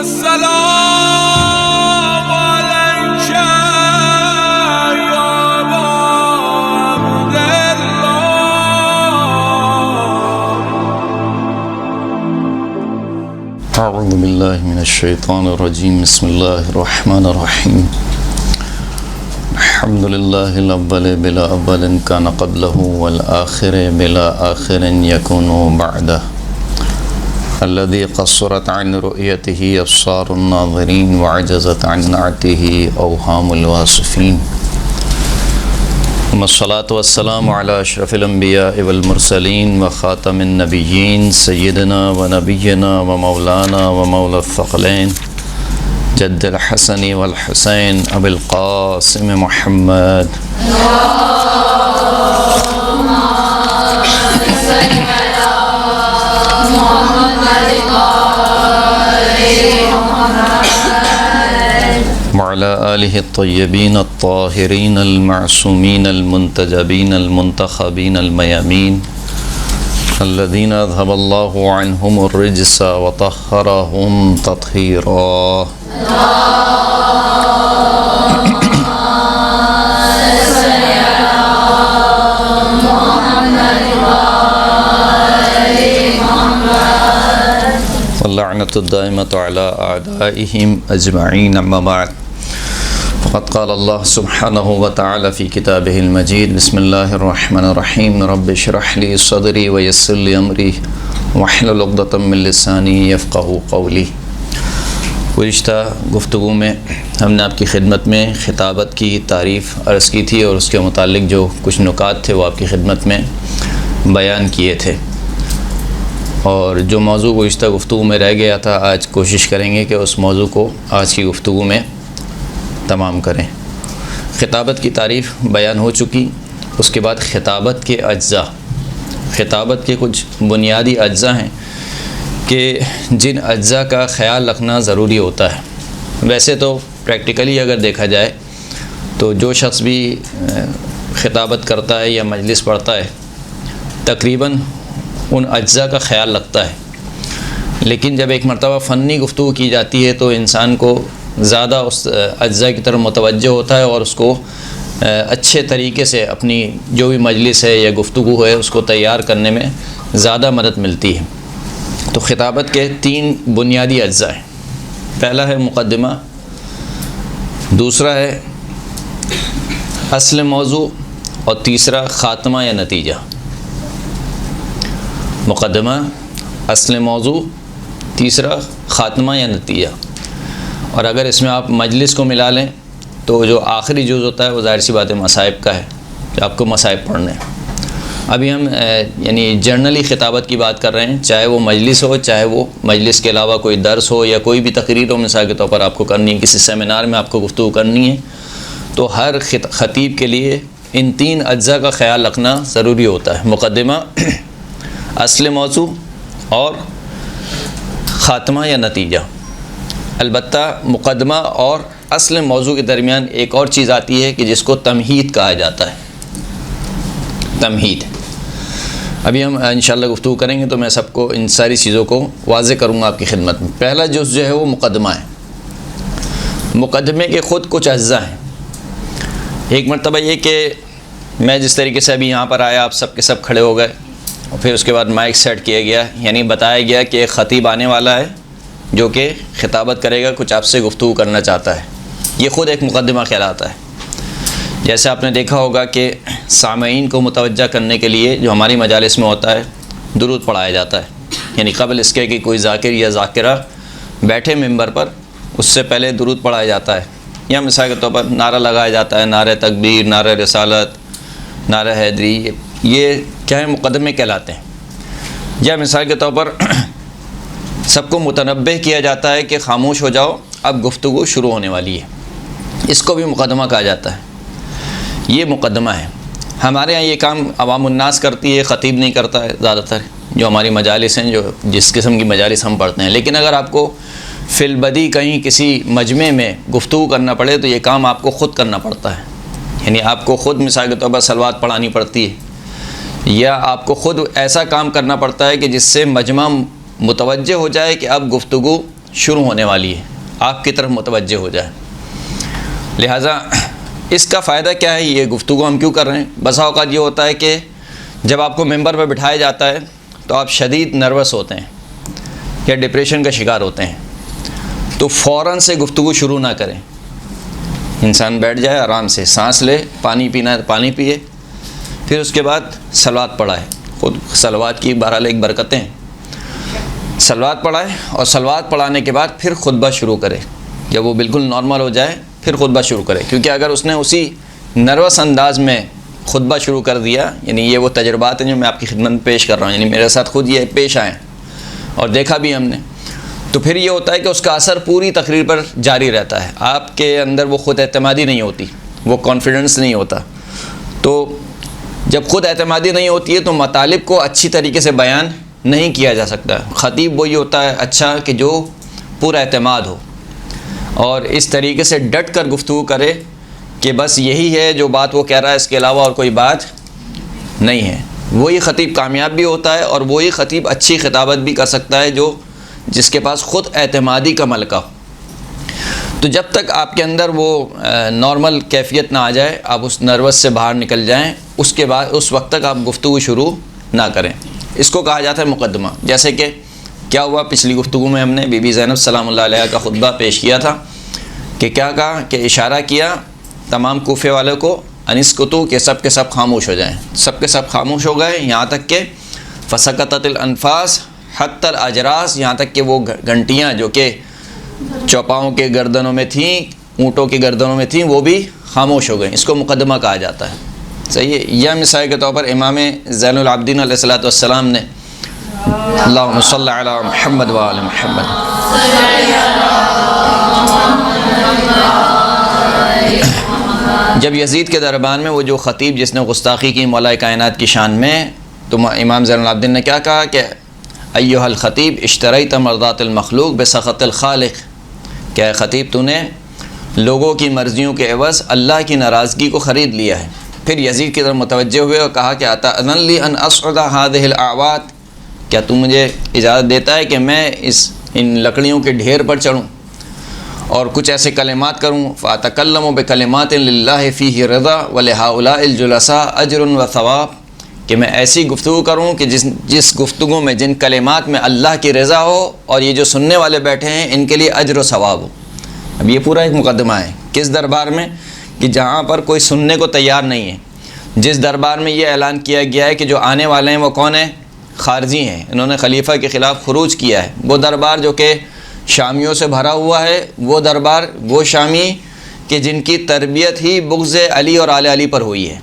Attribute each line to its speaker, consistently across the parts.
Speaker 1: السلام عليك يا أبا عبد الله.
Speaker 2: أعوذ بالله من الشيطان الرجيم. بسم الله الرحمن الرحيم. الحمد لله الأول بلا أول كان قبله والآخر بلا آخر يكون بعده الذي قصرت عن رؤيته أبصار الناظرين وعجزت عن نعته أوهام الواصفين. والصلاة والسلام على أشرف الأنبياء والمرسلين وخاتم النبيين سيدنا ونبينا ومولانا ومولى الثقلين جد الحسن والحسين أبي القاسم محمد وعلى آله الطيبين الطاهرين المعصومين المنتجبين المنتخبين الميامين الذين أذهب الله عنهم الرجس وطهرهم تطهيرا. واللعنة الدائمة على أعدائهم أجمعين. أما بعد فقد قال الله سبحانه وتعالى في كتابه المجيد. بسم الله الرحمن الرحيم. رب اشرح لي صدري ويسر لي أمري واحلل عقدة من لساني يفقهوا قولي. گزشتہ گفتگو میں ہم نے آپ کی خدمت میں خطابت کی تعریف عرض کی تھی اور اس کے متعلق جو کچھ نکات تھے وہ آپ کی خدمت میں بیان کیے تھے، اور جو موضوع گزشتہ گفتگو میں رہ گیا تھا آج کوشش کریں گے کہ اس موضوع کو آج کی گفتگو میں تمام کریں۔ خطابت کی تعریف بیان ہو چکی، اس کے بعد خطابت کے اجزاء، خطابت کے کچھ بنیادی اجزاء ہیں کہ جن اجزاء کا خیال رکھنا ضروری ہوتا ہے۔ ویسے تو پریکٹیکلی اگر دیکھا جائے تو جو شخص بھی خطابت کرتا ہے یا مجلس پڑھتا ہے تقریباً ان اجزاء کا خیال رکھتا ہے، لیکن جب ایک مرتبہ فنی گفتگو کی جاتی ہے تو انسان کو زیادہ اس اجزاء کی طرف متوجہ ہوتا ہے اور اس کو اچھے طریقے سے اپنی جو بھی مجلس ہے یا گفتگو ہے اس کو تیار کرنے میں زیادہ مدد ملتی ہے۔ تو خطابت کے 3 بنیادی اجزاء ہیں۔ پہلا ہے مقدمہ، دوسرا ہے اصل موضوع، اور تیسرا خاتمہ یا نتیجہ۔ مقدمہ، اصل موضوع، تیسرا خاتمہ یا نتیجہ۔ اور اگر اس میں آپ مجلس کو ملا لیں تو جو آخری جز ہوتا ہے وہ ظاہر سی بات ہے مصائب کا ہے کہ آپ کو مصائب پڑھنے ہیں۔ ابھی ہم یعنی جرنلی خطابت کی بات کر رہے ہیں، چاہے وہ مجلس ہو، چاہے وہ مجلس کے علاوہ کوئی درس ہو یا کوئی بھی تقریر ہو مثال کے طور پر آپ کو کرنی ہے، کسی سیمینار میں آپ کو گفتگو کرنی ہے، تو ہر خطیب کے لیے ان 3 اجزاء کا خیال رکھنا ضروری ہوتا ہے: مقدمہ، اصل موضوع اور خاتمہ یا نتیجہ۔ البتہ مقدمہ اور اصل موضوع کے درمیان ایک اور چیز آتی ہے کہ جس کو تمہید کہا جاتا ہے۔ تمہید ابھی ہم انشاءاللہ گفتگو کریں گے تو میں سب کو ان ساری چیزوں کو واضح کروں گا آپ کی خدمت میں۔ پہلا جز جو ہے وہ مقدمہ ہے۔ مقدمے کے خود کچھ اجزاء ہیں۔ ایک مرتبہ یہ کہ میں جس طریقے سے ابھی یہاں پر آیا آپ سب کے سب کھڑے ہو گئے، اور پھر اس کے بعد مائک سیٹ کیا گیا، یعنی بتایا گیا کہ ایک خطیب آنے والا ہے جو کہ خطابت کرے گا، کچھ آپ سے گفتگو کرنا چاہتا ہے۔ یہ خود ایک مقدمہ کہلاتا ہے۔ جیسے آپ نے دیکھا ہوگا کہ سامعین کو متوجہ کرنے کے لیے جو ہماری مجالس میں ہوتا ہے درود پڑھایا جاتا ہے، یعنی قبل اس کے کہ کوئی ذاکر یا ذاکرہ بیٹھے ممبر پر اس سے پہلے درود پڑھایا جاتا ہے، یا مثال کے طور پر نعرہ لگایا جاتا ہے، نعرہ تکبیر، نعرہ رسالت، نعرہ حیدری، یہ کیا ہے؟ مقدمے کہلاتے ہیں۔ یا مثال کے طور پر سب کو متنبہ کیا جاتا ہے کہ خاموش ہو جاؤ، اب گفتگو شروع ہونے والی ہے، اس کو بھی مقدمہ کہا جاتا ہے۔ یہ مقدمہ ہے۔ ہمارے ہاں یہ کام عوام الناس کرتی ہے، خطیب نہیں کرتا ہے زیادہ تر، جو ہماری مجالس ہیں، جو جس قسم کی مجالس ہم پڑھتے ہیں۔ لیکن اگر آپ کو فی البدی کہیں کسی مجمع میں گفتگو کرنا پڑے تو یہ کام آپ کو خود کرنا پڑتا ہے، یعنی آپ کو خود مثال کے طور پر صلوات پڑھانی پڑتی ہے، یا آپ کو خود ایسا کام کرنا پڑتا ہے کہ جس سے مجمع متوجہ ہو جائے کہ اب گفتگو شروع ہونے والی ہے، آپ کی طرف متوجہ ہو جائے۔ لہٰذا اس کا فائدہ کیا ہے، یہ گفتگو ہم کیوں کر رہے ہیں؟ بسا اوقات یہ ہوتا ہے کہ جب آپ کو ممبر پہ بٹھایا جاتا ہے تو آپ شدید نروس ہوتے ہیں یا ڈپریشن کا شکار ہوتے ہیں، تو فوراً سے گفتگو شروع نہ کریں۔ انسان بیٹھ جائے، آرام سے سانس لے، پانی پینا ہے تو پانی پیے، پھر اس کے بعد صلوات پڑھائے۔ خود صلوات کی بہرحال ایک برکتیں ہیں، صلوات پڑھائے اور صلوات پڑھانے کے بعد پھر خطبہ شروع کرے۔ جب وہ بالکل نارمل ہو جائے پھر خطبہ شروع کرے، کیونکہ اگر اس نے اسی نروس انداز میں خطبہ شروع کر دیا، یعنی یہ وہ تجربات ہیں جو میں آپ کی خدمت میں پیش کر رہا ہوں، یعنی میرے ساتھ خود یہ پیش آئے اور دیکھا بھی ہم نے، تو پھر یہ ہوتا ہے کہ اس کا اثر پوری تقریر پر جاری رہتا ہے، آپ کے اندر وہ خود اعتمادی نہیں ہوتی، وہ کانفیڈنس نہیں ہوتا۔ تو جب خود اعتمادی نہیں ہوتی ہے تو مطالب کو اچھی طریقے سے بیان نہیں کیا جا سکتا۔ خطیب وہی ہوتا ہے اچھا کہ جو پورا اعتماد ہو اور اس طریقے سے ڈٹ کر گفتگو کرے کہ بس یہی ہے جو بات وہ کہہ رہا ہے، اس کے علاوہ اور کوئی بات نہیں ہے۔ وہی خطیب کامیاب بھی ہوتا ہے اور وہی خطیب اچھی خطابت بھی کر سکتا ہے جس کے پاس خود اعتمادی کا ملکہ ہو۔ تو جب تک آپ کے اندر وہ نارمل کیفیت نہ آ جائے، آپ اس نروس سے باہر نکل جائیں، اس کے بعد اس وقت تک آپ گفتگو شروع نہ کریں۔ اس کو کہا جاتا ہے مقدمہ۔ جیسے کہ کیا ہوا، پچھلی گفتگو میں ہم نے بی بی زینب سلام اللہ علیہ کا خطبہ پیش کیا تھا کہ کیا کہا کہ اشارہ کیا تمام کوفے والوں کو انسکتو کہ سب کے سب خاموش ہو جائیں۔ سب کے سب خاموش ہو گئے، یہاں تک کہ فسکتت الانفاس حتی الاجراس، یہاں تک کہ وہ گھنٹیاں جو کہ چوپاؤں کے گردنوں میں تھیں، اونٹوں کی گردنوں میں تھیں، وہ بھی خاموش ہو گئیں۔ اس کو مقدمہ کہا جاتا ہے، صحیح ہے۔ یا مثال کے طور پر امام زین العابدین علیہ الصلوۃ والسلام نے اللہم صلی علی محمد وآل محمد، جب یزید کے دربار میں وہ جو خطیب جس نے گستاخی کی مولا کائنات کی شان میں، تو امام زین العابدین نے کیا کہا کہ ایھا الخطیب اشتریت مرضات المخلوق بسخط الخالق، کہ اے خطیب تو نے لوگوں کی مرضیوں کے عوض اللہ کی ناراضگی کو خرید لیا ہے۔ پھر یزید کی طرف متوجہ ہوئے اور کہا کہ اتأذن لی ان اصعد هذه الاعواد، کیا تو مجھے اجازت دیتا ہے کہ میں ان لکڑیوں کے ڈھیر پر چڑھوں اور کچھ ایسے کلمات کروں، فاتکلم بکلمات للہ فیہ رضا ولہؤلاء الجلساء اجر و ثواب، کہ میں ایسی گفتگو کروں کہ جس گفتگو میں جن کلمات میں اللہ کی رضا ہو اور یہ جو سننے والے بیٹھے ہیں ان کے لیے اجر و ثواب ہو۔ اب یہ پورا ایک مقدمہ ہے، کس دربار میں؟ کہ جہاں پر کوئی سننے کو تیار نہیں ہے، جس دربار میں یہ اعلان کیا گیا ہے کہ جو آنے والے ہیں وہ کون ہیں؟ خارجی ہیں، انہوں نے خلیفہ کے خلاف خروج کیا ہے۔ وہ دربار جو کہ شامیوں سے بھرا ہوا ہے، وہ دربار، وہ شامی کہ جن کی تربیت ہی بغض علی اور آل علی پر ہوئی ہے۔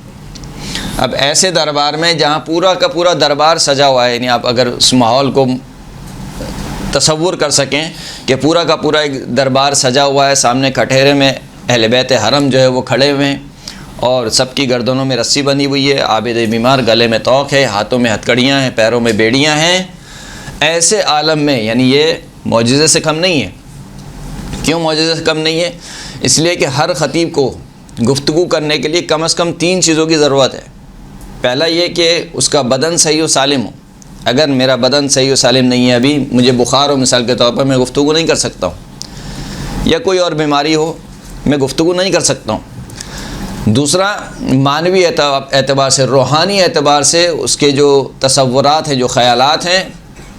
Speaker 2: اب ایسے دربار میں جہاں پورا کا پورا دربار سجا ہوا ہے، یعنی آپ اگر اس ماحول کو تصور کر سکیں کہ پورا کا پورا ایک دربار سجا ہوا ہے، سامنے کٹہرے میں اہل بیت حرم جو ہے وہ کھڑے ہوئے ہیں اور سب کی گردنوں میں رسی بندھی ہوئی ہے، عابد بیمار گلے میں توق ہے، ہاتھوں میں ہتھکڑیاں ہیں، پیروں میں بیڑیاں ہیں، ایسے عالم میں یعنی یہ معجزے سے کم نہیں ہے۔ کیوں معجزے سے کم نہیں ہے؟ اس لیے کہ ہر خطیب کو گفتگو کرنے کے لیے کم از کم 3 چیزوں کی ضرورت ہے۔ پہلا یہ کہ اس کا بدن صحیح و سالم ہو۔ اگر میرا بدن صحیح و سالم نہیں ہے، ابھی مجھے بخار ہو مثال کے طور پر، میں گفتگو نہیں کر سکتا ہوں، یا کوئی اور بیماری ہو میں گفتگو نہیں کر سکتا ہوں۔ دوسرا، معنوی اعتبار سے، روحانی اعتبار سے اس کے جو تصورات ہیں، جو خیالات ہیں،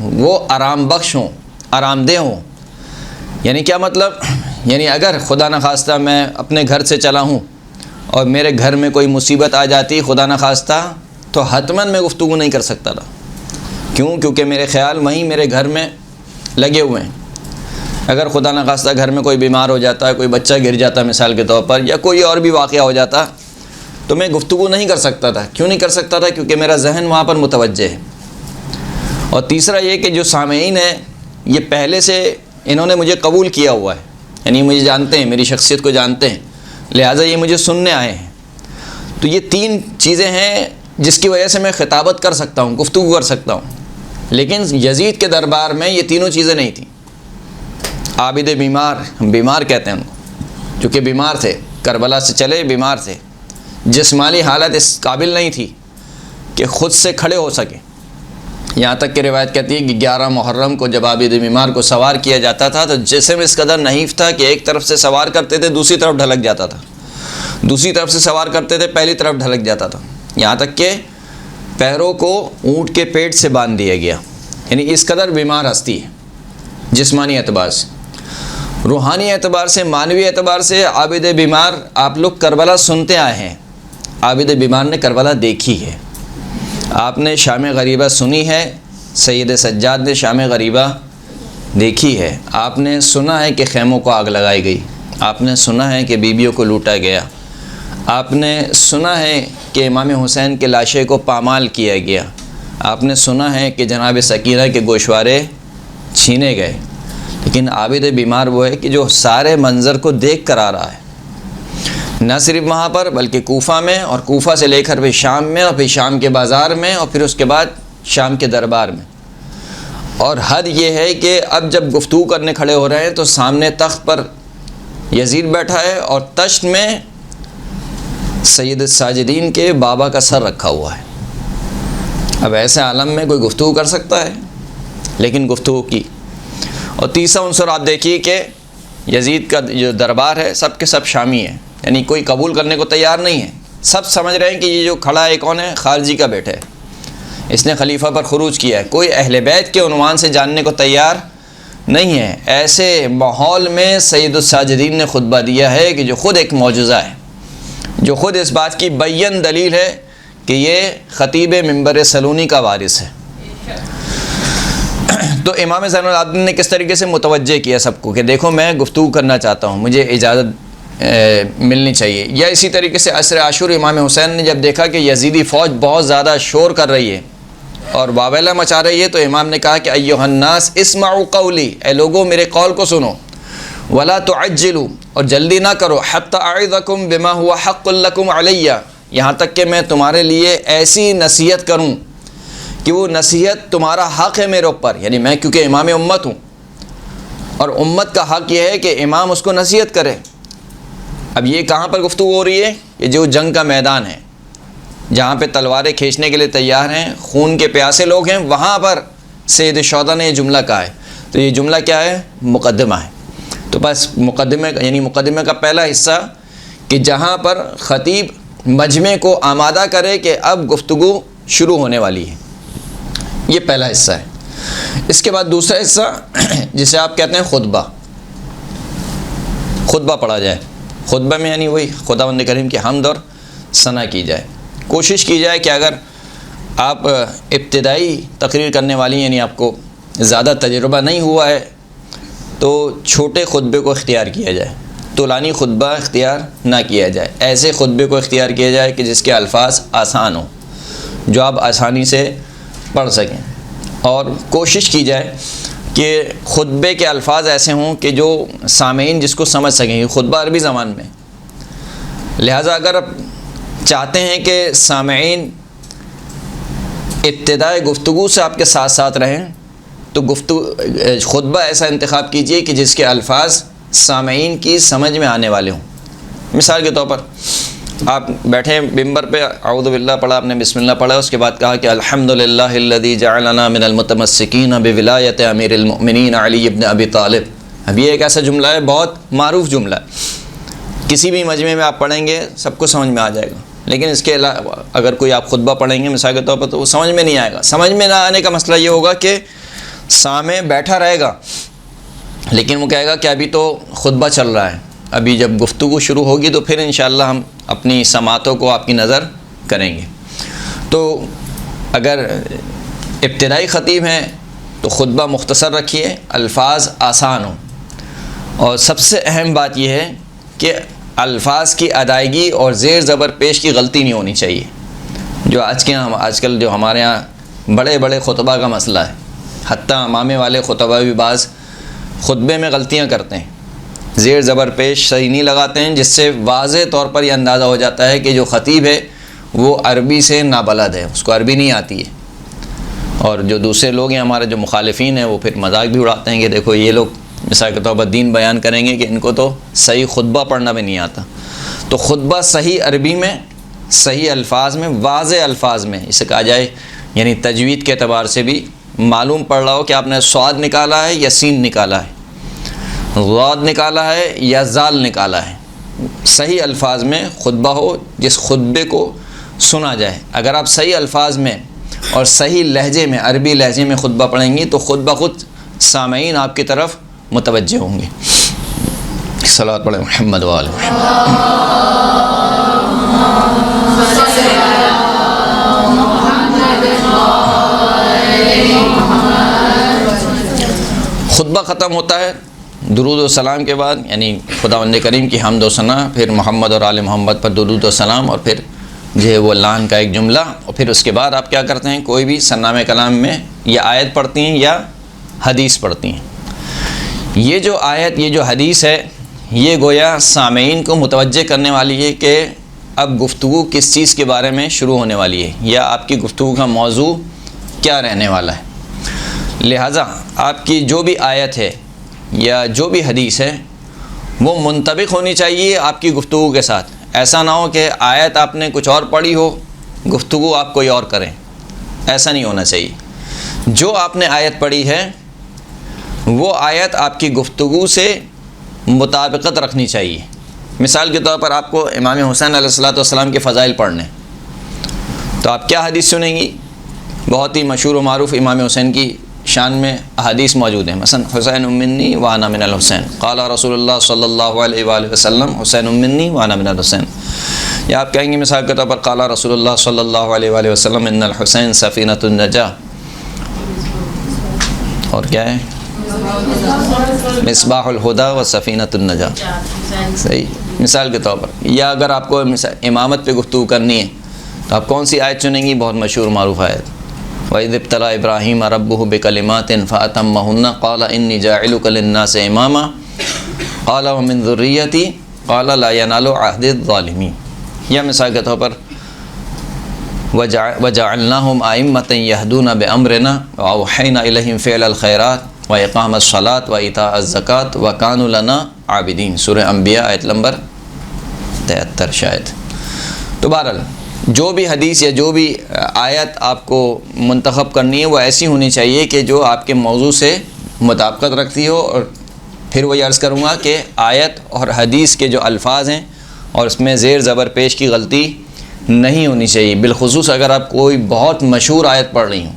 Speaker 2: وہ آرام بخش ہوں، آرام دہ ہوں۔ یعنی کیا مطلب؟ یعنی اگر خدا نخواستہ میں اپنے گھر سے چلا ہوں اور میرے گھر میں کوئی مصیبت آ جاتی خدا نخواستہ، تو حتماً میں گفتگو نہیں کر سکتا تھا۔ کیوں؟ کیونکہ میرے خیال وہیں میرے گھر میں لگے ہوئے ہیں۔ اگر خدا نخواستہ گھر میں کوئی بیمار ہو جاتا ہے، کوئی بچہ گر جاتا مثال کے طور پر، یا کوئی اور بھی واقعہ ہو جاتا، تو میں گفتگو نہیں کر سکتا تھا۔ کیوں نہیں کر سکتا تھا؟ کیونکہ میرا ذہن وہاں پر متوجہ ہے۔ اور تیسرا یہ کہ جو سامعین ہیں یہ پہلے سے انہوں نے مجھے قبول کیا ہوا ہے، یعنی مجھے جانتے ہیں، میری شخصیت کو جانتے ہیں، لہٰذا یہ مجھے سننے آئے ہیں۔ تو یہ 3 چیزیں ہیں جس کی وجہ سے میں خطابت کر سکتا ہوں، گفتگو کر سکتا ہوں۔ لیکن یزید کے دربار میں یہ تینوں چیزیں نہیں تھیں۔ عابد بیمار، ہم بیمار کہتے ہیں ان کو، چونکہ بیمار تھے، کربلا سے چلے بیمار تھے، جسمانی حالت اس قابل نہیں تھی کہ خود سے کھڑے ہو سکیں، یہاں تک کہ روایت کہتی ہے کہ 11 محرم کو جب عابد بیمار کو سوار کیا جاتا تھا تو جسم اس قدر نحیف تھا کہ ایک طرف سے سوار کرتے تھے دوسری طرف ڈھلک جاتا تھا، دوسری طرف سے سوار کرتے تھے پہلی طرف ڈھلک جاتا تھا، یہاں تک کہ پیروں کو اونٹ کے پیٹ سے باندھ دیا گیا. یعنی اس قدر بیمار ہستی ہے جسمانی اعتبار سے. روحانی اعتبار سے، معنوی اعتبار سے عابد بیمار، آپ لوگ کربلا سنتے آئے ہیں، عابد بیمار نے کربلا دیکھی ہے. آپ نے شام غریبہ سنی ہے، سید سجاد نے شام غریبہ دیکھی ہے. آپ نے سنا ہے کہ خیموں کو آگ لگائی گئی، آپ نے سنا ہے کہ بیویوں کو لوٹا گیا، آپ نے سنا ہے کہ امام حسین کے لاشے کو پامال کیا گیا، آپ نے سنا ہے کہ جناب سکینہ کے گوشوارے چھینے گئے. لیکن عابد بیمار وہ ہے کہ جو سارے منظر کو دیکھ کر آ رہا ہے، نہ صرف وہاں پر بلکہ کوفہ میں، اور کوفہ سے لے کر پھر شام میں، اور پھر شام کے بازار میں، اور پھر اس کے بعد شام کے دربار میں. اور حد یہ ہے کہ اب جب گفتگو کرنے کھڑے ہو رہے ہیں تو سامنے تخت پر یزید بیٹھا ہے اور تشت میں سید الساجدین کے بابا کا سر رکھا ہوا ہے. اب ایسے عالم میں کوئی گفتگو کر سکتا ہے؟ لیکن گفتگو کی. اور تیسرا عنصر آپ دیکھیے کہ یزید کا جو دربار ہے سب کے سب شامی ہے، یعنی کوئی قبول کرنے کو تیار نہیں ہے. سب سمجھ رہے ہیں کہ یہ جو کھڑا ہے کون ہے؟ خارجی کا بیٹا ہے، اس نے خلیفہ پر خروج کیا ہے. کوئی اہل بیت کے عنوان سے جاننے کو تیار نہیں ہے. ایسے ماحول میں سید الساجدین نے خطبہ دیا ہے کہ جو خود ایک معجزہ ہے، جو خود اس بات کی بین دلیل ہے کہ یہ خطیب منبر سلونی کا وارث ہے. تو امام زین العابدین نے کس طریقے سے متوجہ کیا سب کو کہ دیکھو میں گفتگو کرنا چاہتا ہوں، مجھے اجازت ملنی چاہیے. یا اسی طریقے سے عصر عاشور امام حسین نے جب دیکھا کہ یزیدی فوج بہت زیادہ شور کر رہی ہے اور واویلا مچا رہی ہے تو امام نے کہا کہ ایھا الناس اسمعوا قولی، اے لوگوں میرے قول کو سنو، ولا تعجلوا، اور جلدی نہ کرو، حتی اعظکم بما هو حق لکم علی، یہاں تک کہ میں تمہارے لیے ایسی نصیحت کروں کہ وہ نصیحت تمہارا حق ہے میرے اوپر. یعنی میں کیونکہ امام امت ہوں اور امت کا حق یہ ہے کہ امام اس کو نصیحت کرے. اب یہ کہاں پر گفتگو ہو رہی ہے؟ یہ جو جنگ کا میدان ہے جہاں پہ تلواریں کھینچنے کے لیے تیار ہیں، خون کے پیاسے لوگ ہیں، وہاں پر سید الشہداء نے یہ جملہ کہا ہے. تو یہ جملہ کیا ہے؟ مقدمہ ہے. تو بس مقدمے کا پہلا حصہ کہ جہاں پر خطیب مجمع کو آمادہ کرے کہ اب گفتگو شروع ہونے والی ہے، یہ پہلا حصہ ہے. اس کے بعد دوسرا حصہ جسے آپ کہتے ہیں خطبہ. خطبہ پڑھا جائے. خطبہ میں یعنی وہی خداوند کریم کی حمد اور ثنا کی جائے. کوشش کی جائے کہ اگر آپ ابتدائی تقریر کرنے والی یعنی آپ کو زیادہ تجربہ نہیں ہوا ہے تو چھوٹے خطبے کو اختیار کیا جائے، طولانی خطبہ اختیار نہ کیا جائے. ایسے خطبے کو اختیار کیا جائے کہ جس کے الفاظ آسان ہوں، جو آپ آسانی سے پڑھ سکیں. اور کوشش کی جائے کہ خطبے کے الفاظ ایسے ہوں کہ جو سامعین جس کو سمجھ سکیں. خطبہ عربی زبان میں، لہٰذا اگر آپ چاہتے ہیں کہ سامعین ابتدائے گفتگو سے آپ کے ساتھ ساتھ رہیں تو خطبہ ایسا انتخاب کیجئے کہ جس کے الفاظ سامعین کی سمجھ میں آنے والے ہوں. مثال کے طور پر آپ بیٹھے ممبر پہ، اعوذ باللہ پڑھا آپ نے، بسم اللہ پڑھا، اس کے بعد کہا کہ الحمدللہ الذی جعلنا من المتمسکین بولایت امیر المؤمنین علی ابن ابی طالب. اب یہ ایک ایسا جملہ ہے، بہت معروف جملہ ہے، کسی بھی مجمع میں آپ پڑھیں گے سب کو سمجھ میں آ جائے گا. لیکن اس کے علاوہ اگر کوئی آپ خطبہ پڑھیں گے مثال کے طور پر تو وہ سمجھ میں نہیں آئے گا. سمجھ میں نہ آنے کا مسئلہ یہ ہوگا کہ سامع بیٹھا رہے گا لیکن وہ کہے گا کہ ابھی تو خطبہ چل رہا ہے، ابھی جب گفتگو شروع ہوگی تو پھر انشاءاللہ ہم اپنی سماعتوں کو آپ کی نظر کریں گے. تو اگر ابتدائی خطیب ہیں تو خطبہ مختصر رکھیے، الفاظ آسان ہوں. اور سب سے اہم بات یہ ہے کہ الفاظ کی ادائیگی اور زیر زبر پیش کی غلطی نہیں ہونی چاہیے، جو آج کل جو ہمارے ہاں بڑے بڑے خطبہ کا مسئلہ ہے. حتیٰ امامے والے خطبہ بھی بعض خطبے میں غلطیاں کرتے ہیں، زیر زبر پیش صحیح نہیں لگاتے ہیں، جس سے واضح طور پر یہ اندازہ ہو جاتا ہے کہ جو خطیب ہے وہ عربی سے نابلد ہے، اس کو عربی نہیں آتی ہے. اور جو دوسرے لوگ ہیں ہمارے جو مخالفین ہیں وہ پھر مذاق بھی اڑاتے ہیں کہ دیکھو یہ لوگ مثال کے طور پر دین بیان کریں گے کہ ان کو تو صحیح خطبہ پڑھنا بھی نہیں آتا. تو خطبہ صحیح عربی میں، صحیح الفاظ میں، واضح الفاظ میں، اسے کہا جائے یعنی تجوید کے اعتبار سے بھی معلوم پڑ رہا ہو کہ آپ نے صاد نکالا ہے یا سین نکالا ہے، غاد نکالا ہے یا زال نکالا ہے، صحیح الفاظ میں خطبہ ہو جس خطبے کو سنا جائے۔ اگر آپ صحیح الفاظ میں اور صحیح لہجے میں، عربی لہجے میں خطبہ پڑھیں گی تو خود بخود سامعین آپ کی طرف متوجہ ہوں گے۔ صلوات پڑھیں محمد و آل محمد۔ خطبہ ختم ہوتا ہے درود و سلام کے بعد، یعنی خداوند کریم کی حمد و ثنا، پھر محمد اور آل محمد پر درود و سلام، اور پھر جو ہے وہ لعن کا ایک جملہ، اور پھر اس کے بعد آپ کیا کرتے ہیں، کوئی بھی سرنامہ کلام میں یا آیت پڑھتی ہیں یا حدیث پڑھتی ہیں۔ یہ جو آیت، یہ جو حدیث ہے، یہ گویا سامعین کو متوجہ کرنے والی ہے کہ اب گفتگو کس چیز کے بارے میں شروع ہونے والی ہے، یا آپ کی گفتگو کا موضوع کیا رہنے والا ہے۔ لہٰذا آپ کی جو بھی آیت ہے یا جو بھی حدیث ہے وہ منطبق ہونی چاہیے آپ کی گفتگو کے ساتھ۔ ایسا نہ ہو کہ آیت آپ نے کچھ اور پڑھی ہو، گفتگو آپ کوئی اور کریں، ایسا نہیں ہونا چاہیے۔ جو آپ نے آیت پڑھی ہے وہ آیت آپ کی گفتگو سے مطابقت رکھنی چاہیے۔ مثال کے طور پر آپ کو امام حسین علیہ السلام کے فضائل پڑھنے، تو آپ کیا حدیث سنیں گی؟ بہت ہی مشہور و معروف امام حسین کی شان میں احادیث موجود ہیں، مثلا حسین منی وانا من الحسین، قال رسول اللہ صلی اللہ علیہ وآلہ وسلم حسین منی وانا من الحسین۔ یا آپ کہیں گے مثال کے طور پر قال رسول اللہ صلی اللہ علیہ وآلہ وسلم ان الحسین سفینۃ النجاہ، اور کیا ہے مصباح الہدی و سفینۃ النجاہ، صحیح مثال کے طور پر۔ یا اگر آپ کو امامت پہ گفتگو کرنی ہے تو آپ کون سی آیت چنیں گی؟ بہت مشہور معروف آیت، وَإِذِ ابْتَلَىٰ إِبْرَاهِيمَ رَبُّهُ بِكَلِمَاتٍ فَأَتَمَّهُنَّ قَالَ إِنِّي جَاعِلُكَ لِلنَّاسِ إِمَامًا قَالَ وَمِن ذُرِّيَّتِي قَالَ لَا يَنَالُ عَهْدِ الظَّالِمِينَ۔ یا مثال کے طور پر وَجَعَلْنَاهُمْ أَئِمَّةً يَهْدُونَ بِأَمْرِنَا وَأَوْحَيْنَا إِلَيْهِمْ فِعْلَ الْخَيْرَاتِ وَإِقَامَ الصَّلَاةِ وَإِيتَاءَ الزَّكَاةِ وَكَانُوا لَنَا عَابِدِينَ، سورہ انبیاء آیت نمبر 73 شاید۔ تو بہرحال جو بھی حدیث یا جو بھی آیت آپ کو منتخب کرنی ہے وہ ایسی ہونی چاہیے کہ جو آپ کے موضوع سے مطابقت رکھتی ہو۔ اور پھر وہی عرض کروں گا کہ آیت اور حدیث کے جو الفاظ ہیں اور اس میں زیر زبر پیش کی غلطی نہیں ہونی چاہیے، بالخصوص اگر آپ کوئی بہت مشہور آیت پڑھ رہی ہوں۔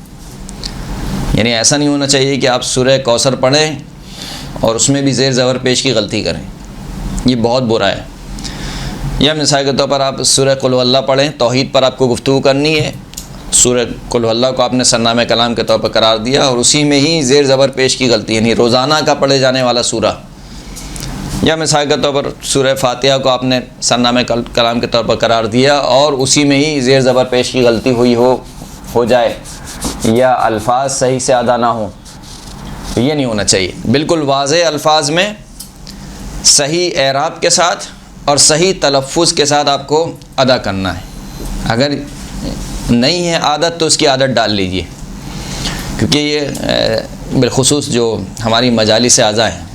Speaker 2: یعنی ایسا نہیں ہونا چاہیے کہ آپ سورہ کوثر پڑھیں اور اس میں بھی زیر زبر پیش کی غلطی کریں، یہ بہت برا ہے۔ یا مثال کے طور پر آپ سورہ قل اللہ پڑھیں، توحید پر آپ کو گفتگو کرنی ہے، سورہ قل اللہ کو آپ نے سرنامہ کلام کے طور پر قرار دیا اور اسی میں ہی زیر زبر پیش کی غلطی، یعنی روزانہ کا پڑھے جانے والا سورہ۔ یا مثال کے طور پر سورہ فاتحہ کو آپ نے سرنامہ کلام کے طور پر قرار دیا اور اسی میں ہی زیر زبر پیش کی غلطی ہوئی ہو جائے، یا الفاظ صحیح سے ادا نہ ہوں، یہ نہیں ہونا چاہیے۔ بالکل واضح الفاظ میں صحیح اعراب کے ساتھ اور صحیح تلفظ کے ساتھ آپ کو ادا کرنا ہے۔ اگر نہیں ہے عادت تو اس کی عادت ڈال لیجئے، کیونکہ یہ بالخصوص جو ہماری مجالس اعضاء ہیں،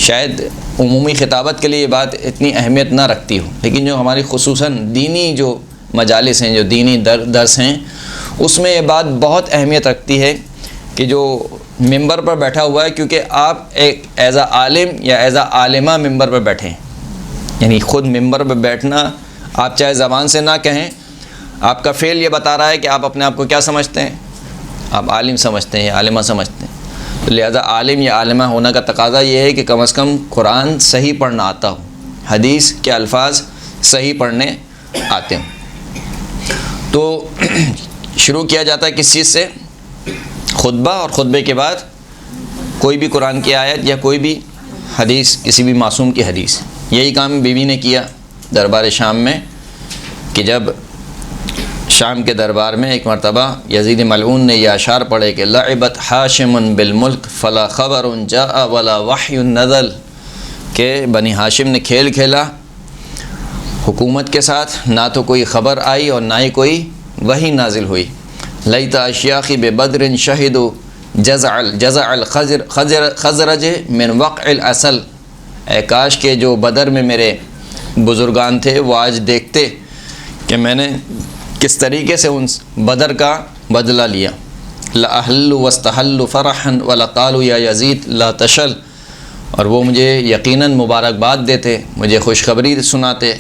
Speaker 2: شاید عمومی خطابت کے لیے یہ بات اتنی اہمیت نہ رکھتی ہو، لیکن جو ہماری خصوصاً دینی جو مجالس ہیں، جو دینی درس ہیں، اس میں یہ بات بہت اہمیت رکھتی ہے کہ جو ممبر پر بیٹھا ہوا ہے، کیونکہ آپ ایک ایز اے عالم یا ایز اے عالمہ ممبر پر بیٹھیں، یعنی خود ممبر پہ بیٹھنا آپ چاہے زبان سے نہ کہیں، آپ کا فعل یہ بتا رہا ہے کہ آپ اپنے آپ کو کیا سمجھتے ہیں، آپ عالم سمجھتے ہیں یا عالمہ سمجھتے ہیں۔ تو لہذا عالم یا عالمہ ہونے کا تقاضا یہ ہے کہ کم از کم قرآن صحیح پڑھنا آتا ہو، حدیث کے الفاظ صحیح پڑھنے آتے ہوں۔ تو شروع کیا جاتا ہے کس چیز سے؟ خطبہ، اور خطبے کے بعد کوئی بھی قرآن کی آیت یا کوئی بھی حدیث، کسی بھی معصوم کی حدیث۔ یہی کام بی بی نے کیا دربار شام میں، کہ جب شام کے دربار میں ایک مرتبہ یزید ملعون نے یہ اشعار پڑھے کہ لعبت ہاشم بالملک فلا خبر جاء ولا وحی نزل، کہ بنی ہاشم نے کھیل کھیلا حکومت کے ساتھ، نہ تو کوئی خبر آئی اور نہ ہی کوئی وحی نازل ہوئی۔ لیت اشیاخی ببدر شہدوا جزع الخزرج من وقع الاصل، اے کاش کے جو بدر میں میرے بزرگان تھے وہ آج دیکھتے کہ میں نے کس طریقے سے ان بدر کا بدلہ لیا. لَأَحْلُّ وَاسْتَحَلُّ فَرَحًا وَلَقَالُوا يَا يَزِيدُ لَا تَشَلْ، اور وہ مجھے یقیناً مبارکباد دیتے، مجھے خوشخبری سناتے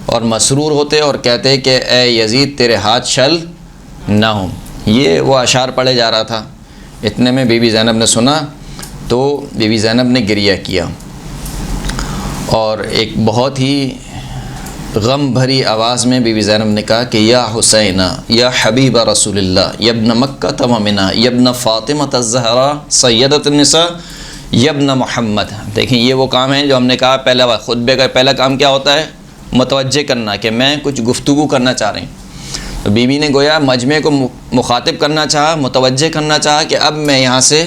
Speaker 2: اور مسرور ہوتے اور کہتے کہ اے یزید تیرے ہاتھ شل نہ ہوں. یہ وہ اشعار پڑھے جا رہا تھا. اتنے میں بی بی زینب نے سنا تو بی بی زینب نے گریہ کیا اور ایک بہت ہی غم بھری آواز میں بی بی زینب نے کہا کہ یا حسین یا حبیب رسول اللہ یا ابن مکہ و منہ یا ابن فاطمہ الزہرا سیدۃ النساء یا ابن محمد. دیکھیں یہ وہ کام ہے جو ہم نے کہا پہلا خطبے کا پہلا کام کیا ہوتا ہے؟ متوجہ کرنا کہ میں کچھ گفتگو کرنا چاہ رہی ہوں. تو بی بی نے گویا مجمع کو مخاطب کرنا چاہا، متوجہ کرنا چاہا کہ اب میں یہاں سے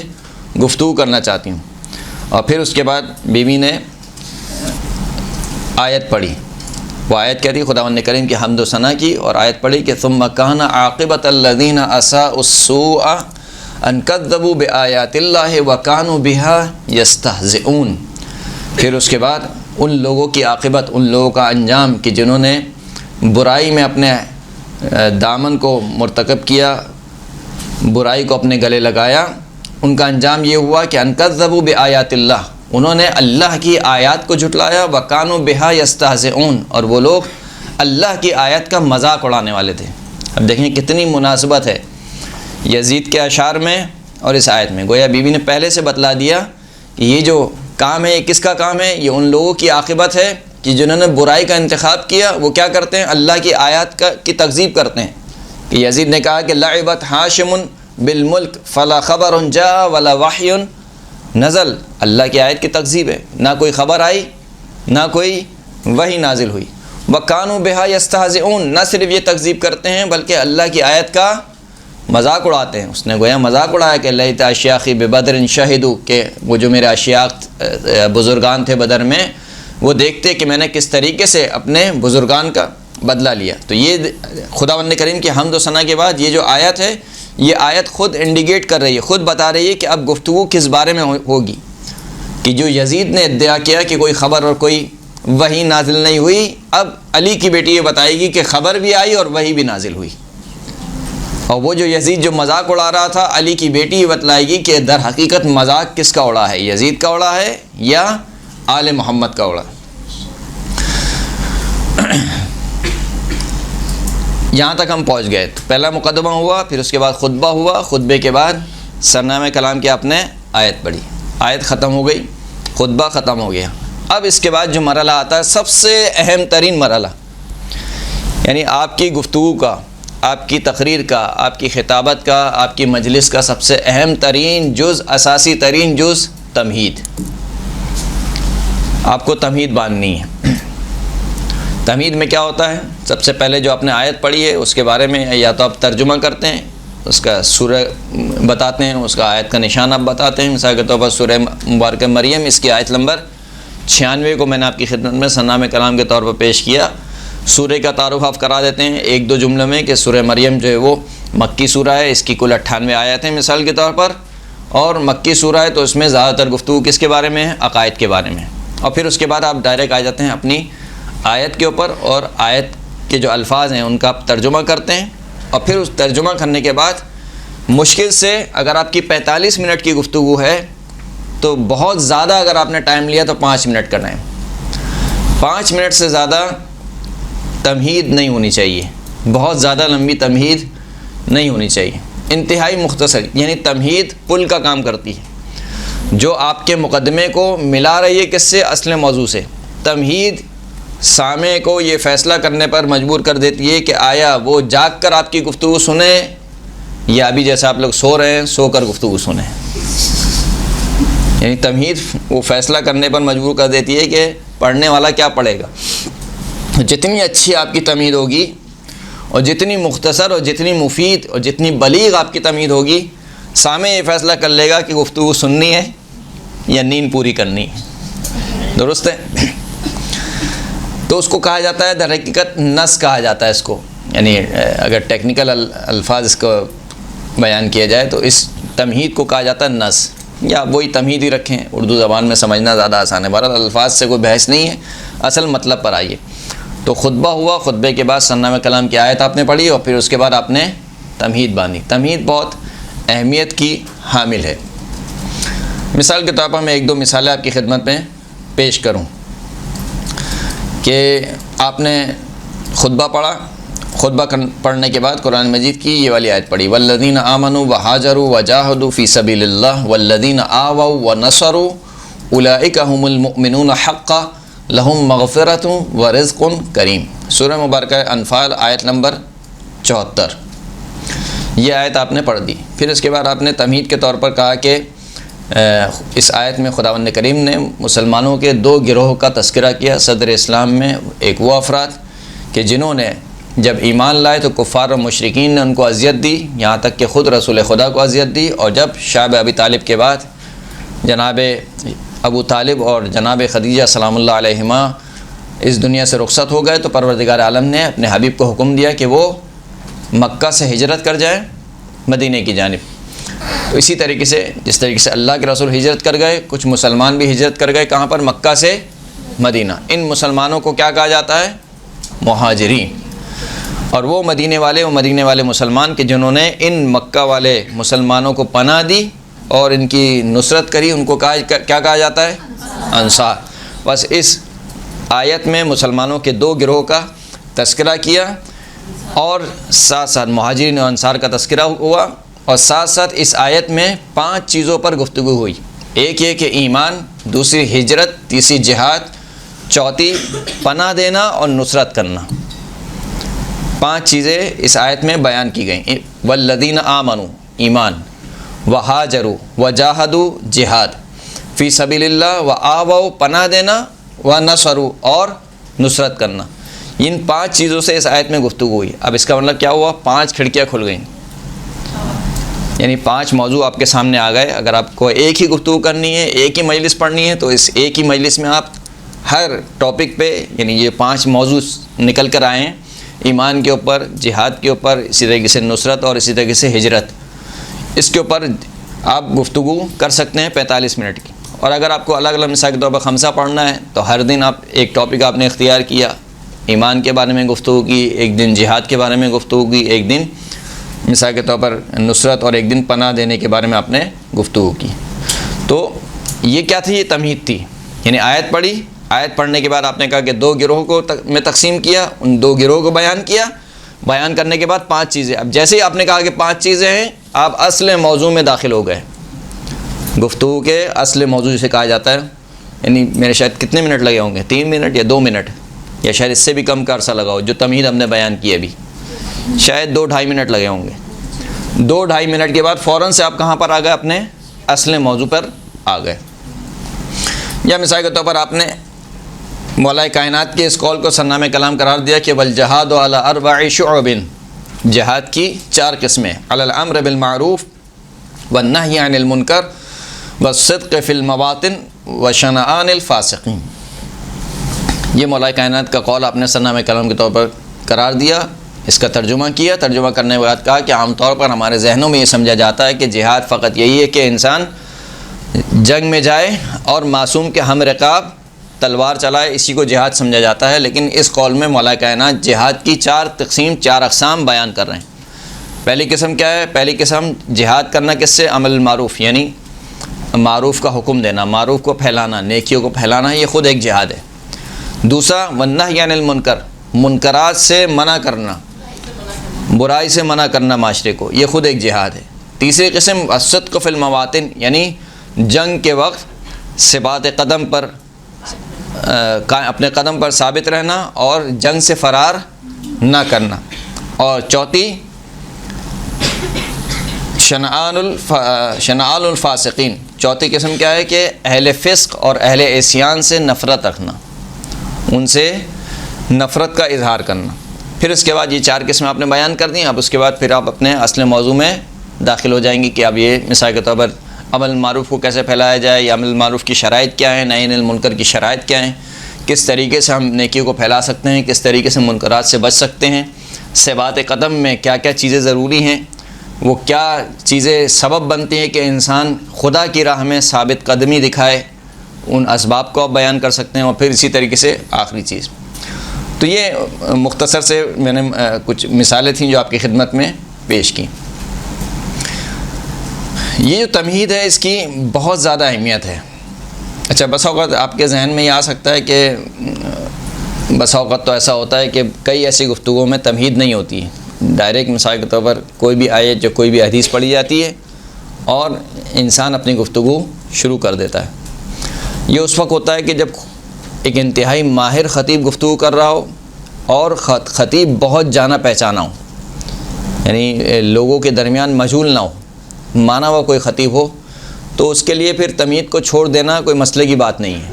Speaker 2: گفتگو کرنا چاہتی ہوں. اور پھر اس کے بعد بی بی نے آیت پڑھی. وہ آیت کہہ رہی خداوند کریم کی حمد و ثنا کی، اور آیت پڑھی کہ ثم کان عاقبۃ الذین اساءوا السوء ان کذبوا بآیات اللہ وکانوا بها یستہزئون. پھر اس کے بعد ان لوگوں کی عاقبت، ان لوگوں کا انجام کہ جنہوں نے برائی میں اپنے دامن کو مرتکب کیا، برائی کو اپنے گلے لگایا، ان کا انجام یہ ہوا کہ ان کذبوا بآیات اللہ، انہوں نے اللہ کی آیات کو جھٹلایا، وکانوا بہا یستہزئون، اور وہ لوگ اللہ کی آیت کا مذاق اڑانے والے تھے. اب دیکھیں کتنی مناسبت ہے یزید کے اشعار میں اور اس آیت میں. گویا بیوی نے پہلے سے بتلا دیا کہ یہ جو کام ہے یہ کس کا کام ہے؟ یہ ان لوگوں کی عاقبت ہے کہ جنہوں نے برائی کا انتخاب کیا. وہ کیا کرتے ہیں؟ اللہ کی آیات کی تکذیب کرتے ہیں. کہ یزید نے کہا کہ لعبت ہاشم بالملک فلا خبر جاء ولا وحی نزل. اللہ کی آیت کی تکذیب ہے، نہ کوئی خبر آئی نہ کوئی وحی نازل ہوئی. وَكَانُوا بِهَا يَسْتَهْزِئُونَ، نہ صرف یہ تکذیب کرتے ہیں بلکہ اللہ کی آیت کا مذاق اڑاتے ہیں. اس نے گویا مذاق اڑایا کہ لیت اشیاخی ببدر شہدوا، کہ وہ جو میرے اشیاخ بزرگان تھے بدر میں وہ دیکھتے کہ میں نے کس طریقے سے اپنے بزرگان کا بدلہ لیا. تو یہ خداوند کریم کی حمد و ثنا کے بعد یہ جو آیت ہے، یہ آیت خود انڈیکیٹ کر رہی ہے، خود بتا رہی ہے کہ اب گفتگو کس بارے میں ہوگی. کہ جو یزید نے ادعا کیا کہ کوئی خبر اور کوئی وحی نازل نہیں ہوئی، اب علی کی بیٹی یہ بتائے گی کہ خبر بھی آئی اور وحی بھی نازل ہوئی. اور وہ جو یزید جو مذاق اڑا رہا تھا، علی کی بیٹی یہ بتلائے گی کہ در حقیقت مذاق کس کا اڑا ہے، یزید کا اڑا ہے یا آل محمد کا اڑا. یہاں تک ہم پہنچ گئے. تو پہلا مقدمہ ہوا، پھر اس کے بعد خطبہ ہوا، خطبے کے بعد سرنامہ کلام کی آپ نے آیت پڑھی، آیت ختم ہو گئی، خطبہ ختم ہو گیا. اب اس کے بعد جو مرحلہ آتا ہے سب سے اہم ترین مرحلہ، یعنی آپ کی گفتگو کا، آپ کی تقریر کا، آپ کی خطابت کا، آپ کی مجلس کا سب سے اہم ترین جز، اساسی ترین جز تمہید. آپ کو تمہید باندھنی ہے. تمہید میں کیا ہوتا ہے؟ سب سے پہلے جو آپ نے آیت پڑھی ہے اس کے بارے میں یا تو آپ ترجمہ کرتے ہیں، اس کا سورہ بتاتے ہیں، اس کا آیت کا نشان آپ بتاتے ہیں. مثال کے طور پر سورہ مبارکہ مریم، اس کی آیت نمبر 96 کو میں نے آپ کی خدمت میں سرنامہ کلام کے طور پر پیش کیا. سورہ کا تعارف آپ کرا دیتے ہیں ایک دو جملوں میں کہ سورہ مریم جو ہے وہ مکی سورہ ہے، اس کی کل 98 آیات ہیں مثال کے طور پر، اور مکی سورہ ہے تو اس میں زیادہ تر گفتگو کس کے بارے میں ہے؟ عقائد کے بارے میں. اور پھر اس کے بعد آپ ڈائریکٹ آ جاتے ہیں اپنی آیت کے اوپر، اور آیت کے جو الفاظ ہیں ان کا آپ ترجمہ کرتے ہیں. اور پھر اس ترجمہ کرنے کے بعد مشکل سے اگر آپ کی 45 منٹ کی گفتگو ہے تو بہت زیادہ اگر آپ نے ٹائم لیا تو 5 منٹ کرنا ہے. 5 منٹ سے زیادہ تمہید نہیں ہونی چاہیے، بہت زیادہ لمبی تمہید نہیں ہونی چاہیے، انتہائی مختصر. یعنی تمہید پل کا کام کرتی ہے جو آپ کے مقدمے کو ملا رہی ہے کس سے؟ اصل موضوع سے. تمہید سامع کو یہ فیصلہ کرنے پر مجبور کر دیتی ہے کہ آیا وہ جاگ کر آپ کی گفتگو سنیں یا ابھی جیسے آپ لوگ سو رہے ہیں سو کر گفتگو سنیں. یعنی تمہید وہ فیصلہ کرنے پر مجبور کر دیتی ہے کہ پڑھنے والا کیا پڑھے گا. جتنی اچھی آپ کی تمہید ہوگی اور جتنی مختصر اور جتنی مفید اور جتنی بلیغ آپ کی تمہید ہوگی، سامع یہ فیصلہ کر لے گا کہ گفتگو سننی ہے یا نیند پوری کرنی ہے. درست ہے؟ تو اس کو کہا جاتا ہے در حقیقت نص کہا جاتا ہے اس کو. یعنی اگر ٹیکنیکل الفاظ اس کو بیان کیا جائے تو اس تمہید کو کہا جاتا ہے نص، یا وہی تمہید ہی رکھیں، اردو زبان میں سمجھنا زیادہ آسان ہے. بہرحال الفاظ سے کوئی بحث نہیں ہے، اصل مطلب پر آئیے. تو خطبہ ہوا، خطبے کے بعد سرنامہ کلام کی آیت آپ نے پڑھی اور پھر اس کے بعد آپ نے تمہید باندھی. تمہید بہت اہمیت کی حامل ہے. مثال کے طور پر میں ایک دو مثالیں آپ کی خدمت میں پیش کروں کہ آپ نے خطبہ پڑھا، خطبہ پڑھنے کے بعد قرآن مجید کی یہ والی آیت پڑھی، والذین آمنوا وہاجروا وجاہدوا فی سبیل اللہ والذین آووا ونصروا اولئک هم المؤمنون حقا لہم مغفرۃ ورزق کریم. سورہ مبارکہ انفال آیت نمبر 74. یہ آیت آپ نے پڑھ دی. پھر اس کے بعد آپ نے تمہید کے طور پر کہا کہ اس آیت میں خداوند کریم نے مسلمانوں کے دو گروہ کا تذکرہ کیا صدر اسلام میں. ایک وہ افراد کہ جنہوں نے جب ایمان لائے تو کفار و مشرکین نے ان کو اذیت دی، یہاں تک کہ خود رسول خدا کو اذیت دی، اور جب شعب ابی طالب کے بعد جناب ابو طالب اور جناب خدیجہ سلام اللہ علیہما اس دنیا سے رخصت ہو گئے تو پروردگار عالم نے اپنے حبیب کو حکم دیا کہ وہ مکہ سے ہجرت کر جائیں مدینہ کی جانب. تو اسی طریقے سے جس طریقے سے اللہ کے رسول ہجرت کر گئے، کچھ مسلمان بھی ہجرت کر گئے. کہاں پر؟ مکہ سے مدینہ. ان مسلمانوں کو کیا کہا جاتا ہے؟ مہاجرین. اور وہ مدینے والے مسلمان کہ جنہوں نے ان مکہ والے مسلمانوں کو پناہ دی اور ان کی نصرت کری، ان کو کیا کہا جاتا ہے؟ انصار. بس اس آیت میں مسلمانوں کے دو گروہ کا تذکرہ کیا اور ساتھ ساتھ مہاجرین و انصار کا تذکرہ ہوا، اور ساتھ ساتھ اس آیت میں 5 چیزوں پر گفتگو ہوئی. ایک یہ کہ ایمان، دوسری ہجرت، تیسری جہاد، چوتھی پناہ دینا اور نصرت کرنا. 5 چیزیں اس آیت میں بیان کی گئیں. والذین آمنوا ایمان، وہاجروا وجاہدوا جہاد، فی سبیل اللہ وآووا پناہ دینا، ونصروا اور نصرت کرنا. ان 5 چیزوں سے اس آیت میں گفتگو ہوئی. اب اس کا مطلب کیا ہوا؟ 5 کھڑکیاں کھل گئیں، یعنی 5 موضوع آپ کے سامنے آ گئے. اگر آپ کو ایک ہی گفتگو کرنی ہے، ایک ہی مجلس پڑھنی ہے، تو اس ایک ہی مجلس میں آپ ہر ٹاپک پہ یعنی یہ 5 موضوع نکل کر آئے ہیں، ایمان کے اوپر، جہاد کے اوپر، اسی طریقے سے نصرت اور اسی طریقے سے ہجرت. اس کے اوپر آپ گفتگو کر سکتے ہیں 45 منٹ کی. اور اگر آپ کو الگ الگ مثال کے طور پر خمسہ پڑھنا ہے تو ہر دن آپ ایک ٹاپک آپ نے اختیار کیا، ایمان کے بارے میں گفتگو کی، ایک دن جہاد کے بارے میں گفتگو کی، ایک دن مثال کے طور پر نصرت، اور ایک دن پناہ دینے کے بارے میں آپ نے گفتگو کی. تو یہ کیا تھی؟ یہ تمہید تھی. یعنی آیت پڑھی، آیت پڑھنے کے بعد آپ نے کہا کہ 2 گروہ کو میں تقسیم کیا، ان 2 گروہ کو بیان کیا. بیان کرنے کے بعد 5 چیزیں. اب جیسے ہی آپ نے کہا کہ 5 چیزیں ہیں، آپ اصل موضوع میں داخل ہو گئے. گفتگو کے اصل موضوع جسے کہا جاتا ہے. یعنی میرے شاید کتنے منٹ لگے ہوں گے؟ 3 منٹ یا 2 منٹ، یا شاید اس سے بھی کم کا عرصہ لگا ہو. جو تمہید ہم نے بیان کی ابھی شاید 2-2.5 منٹ لگے ہوں گے. 2-2.5 منٹ کے بعد فوراً سے آپ کہاں پر آ گئے؟ اپنے اصل موضوع پر آ گئے. یا مثال کے طور پر آپ نے مولا کائنات کے اس قول کو سرنامہ کلام قرار دیا کہ والجہاد علی 4 شعب، جہاد کی 4 قسمیں، علی الامر بالمعروف والنہی عن المنکر والصدق فی المواطن وشنآن الفاسقین. یہ مولا کائنات کا قول آپ نے سرنامہ کلام کے طور پر قرار دیا. اس کا ترجمہ کیا. ترجمہ کرنے کے بعد کہا کہ عام طور پر ہمارے ذہنوں میں یہ سمجھا جاتا ہے کہ جہاد فقط یہی ہے کہ انسان جنگ میں جائے اور معصوم کے ہم رقاب تلوار چلائے، اسی کو جہاد سمجھا جاتا ہے. لیکن اس قول میں مولا کائنات جہاد کی 4 تقسیم، 4 اقسام بیان کر رہے ہیں. پہلی قسم کیا ہے؟ پہلی قسم جہاد کرنا کس سے؟ عمل المعروف، یعنی معروف کا حکم دینا، معروف کو پھیلانا، نیکیوں کو پھیلانا، یہ خود ایک جہاد ہے. دوسرا والنہی عن المنکر، منکرات سے منع کرنا، برائی سے منع کرنا معاشرے کو، یہ خود ایک جہاد ہے. تیسری قسم الصدق فی المواطن، یعنی جنگ کے وقت ثبات قدم پر اپنے قدم پر ثابت رہنا اور جنگ سے فرار نہ کرنا. اور چوتھی شنآن الفاسقین، چوتھی قسم کیا ہے کہ اہل فسق اور اہل عصیان سے نفرت رکھنا، ان سے نفرت کا اظہار کرنا. پھر اس کے بعد یہ 4 قسمیں آپ نے بیان کر دیں. اب اس کے بعد پھر آپ اپنے اصل موضوع میں داخل ہو جائیں گے کہ اب یہ مثال کے طور پر عمل معروف کو کیسے پھیلایا جائے، یا عمل معروف کی شرائط کیا ہیں، نہی عن المنکر کی شرائط کیا ہیں، کس طریقے سے ہم نیکیوں کو پھیلا سکتے ہیں، کس طریقے سے منکرات سے بچ سکتے ہیں، ثبات قدم میں کیا کیا چیزیں ضروری ہیں، وہ کیا چیزیں سبب بنتی ہیں کہ انسان خدا کی راہ میں ثابت قدمی دکھائے، ان اسباب کو آپ بیان کر سکتے ہیں. اور پھر اسی طریقے سے آخری چیز. تو یہ مختصر سے میں نے کچھ مثالیں تھیں جو آپ کی خدمت میں پیش کی. یہ جو تمہید ہے اس کی بہت زیادہ اہمیت ہے. اچھا بسا اوقات آپ کے ذہن میں یہ آ سکتا ہے کہ بسا اوقات تو ایسا ہوتا ہے کہ کئی ایسی گفتگو میں تمہید نہیں ہوتی ہے. ڈائریکٹ مثال کے طور پر کوئی بھی آیت جو کوئی بھی حدیث پڑھی جاتی ہے اور انسان اپنی گفتگو شروع کر دیتا ہے. یہ اس وقت ہوتا ہے کہ جب ایک انتہائی ماہر خطیب گفتگو کر رہا ہو اور خطیب بہت جانا پہچانا ہو، یعنی لوگوں کے درمیان مجہول نہ ہو، مانا ہوا کوئی خطیب ہو، تو اس کے لیے پھر تمہید کو چھوڑ دینا کوئی مسئلے کی بات نہیں ہے.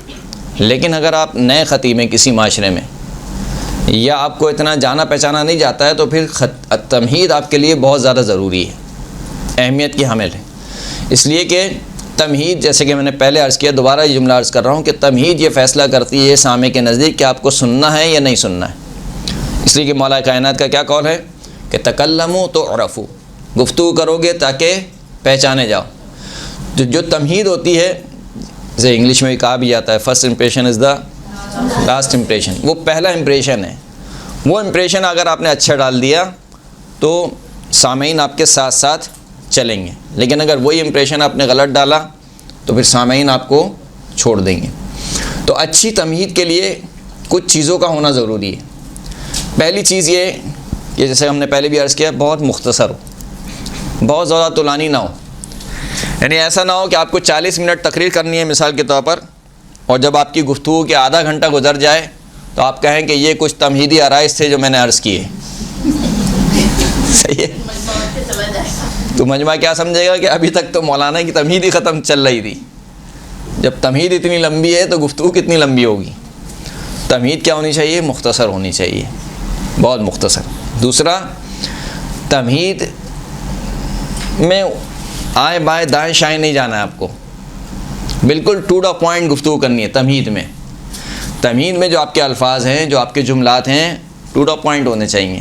Speaker 2: لیکن اگر آپ نئے خطیب ہیں کسی معاشرے میں یا آپ کو اتنا جانا پہچانا نہیں جاتا ہے تو پھر تمہید آپ کے لیے بہت زیادہ ضروری ہے، اہمیت کی حامل ہے. اس لیے کہ تمہید، جیسے کہ میں نے پہلے عرض کیا، دوبارہ یہ جملہ عرض کر رہا ہوں کہ تمہید یہ فیصلہ کرتی ہے سامع کے نزدیک کہ آپ کو سننا ہے یا نہیں سننا ہے. اس لیے کہ مولا کائنات کا کیا قول ہے کہ تکلموا تعرفوا، گفتگو کرو گے تاکہ پہچانے جاؤ. جو تمہید ہوتی ہے، جیسے انگلش میں کہا بھی جاتا ہے first impression is the last impression, وہ پہلا امپریشن ہے. وہ امپریشن اگر آپ نے اچھا ڈال دیا تو سامعین آپ کے ساتھ ساتھ چلیں گے، لیکن اگر وہی امپریشن آپ نے غلط ڈالا تو پھر سامعین آپ کو چھوڑ دیں گے. تو اچھی تمہید کے لیے کچھ چیزوں کا ہونا ضروری ہے. پہلی چیز یہ کہ جیسے ہم نے پہلے بھی عرض کیا، بہت مختصر ہو، بہت زیادہ طولانی نہ ہو. یعنی ایسا نہ ہو کہ آپ کو 40 منٹ تقریر کرنی ہے مثال کے طور پر، اور جب آپ کی گفتگو کے آدھا گھنٹہ گزر جائے تو آپ کہیں کہ یہ کچھ تمہیدی عرائض تھے جو میں نے عرض کیے. صحیح ہے؟ تو مجمع کیا سمجھے گا کہ ابھی تک تو مولانا کی تمہید ہی ختم چل رہی تھی. جب تمہید اتنی لمبی ہے تو گفتگو کتنی لمبی ہوگی. تمہید کیا ہونی چاہیے؟ مختصر ہونی چاہیے، بہت مختصر. دوسرا، تمہید میں آئیں بائیں دائیں شائیں نہیں جانا ہے آپ کو، بالکل ٹو دا پوائنٹ گفتگو کرنی ہے. تمہید میں جو آپ کے الفاظ ہیں، جو آپ کے جملات ہیں، ٹو دا پوائنٹ ہونے چاہیے.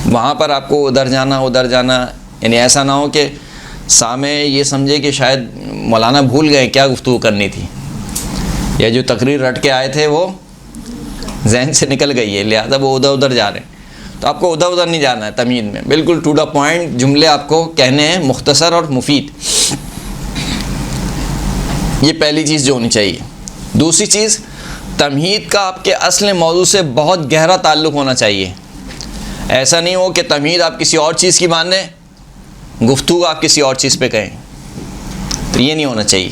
Speaker 2: وہاں پر آپ کو ادھر جانا، یعنی ایسا نہ ہو کہ سامع یہ سمجھے کہ شاید مولانا بھول گئے کیا گفتگو کرنی تھی، یا جو تقریر رٹ کے آئے تھے وہ ذہن سے نکل گئی ہے لہذا وہ ادھر جا رہے ہیں. تو آپ کو ادھر نہیں جانا ہے. تمہید میں بالکل ٹو دا پوائنٹ جملے آپ کو کہنے ہیں، مختصر اور مفید. یہ پہلی چیز جو ہونی چاہیے. دوسری چیز، تمہید کا آپ کے اصل موضوع سے بہت گہرا تعلق ہونا چاہیے. ایسا نہیں ہو کہ تمہید آپ کسی اور چیز کی مانیں، گفتگو آپ کسی اور چیز پہ کہیں، تو یہ نہیں ہونا چاہیے.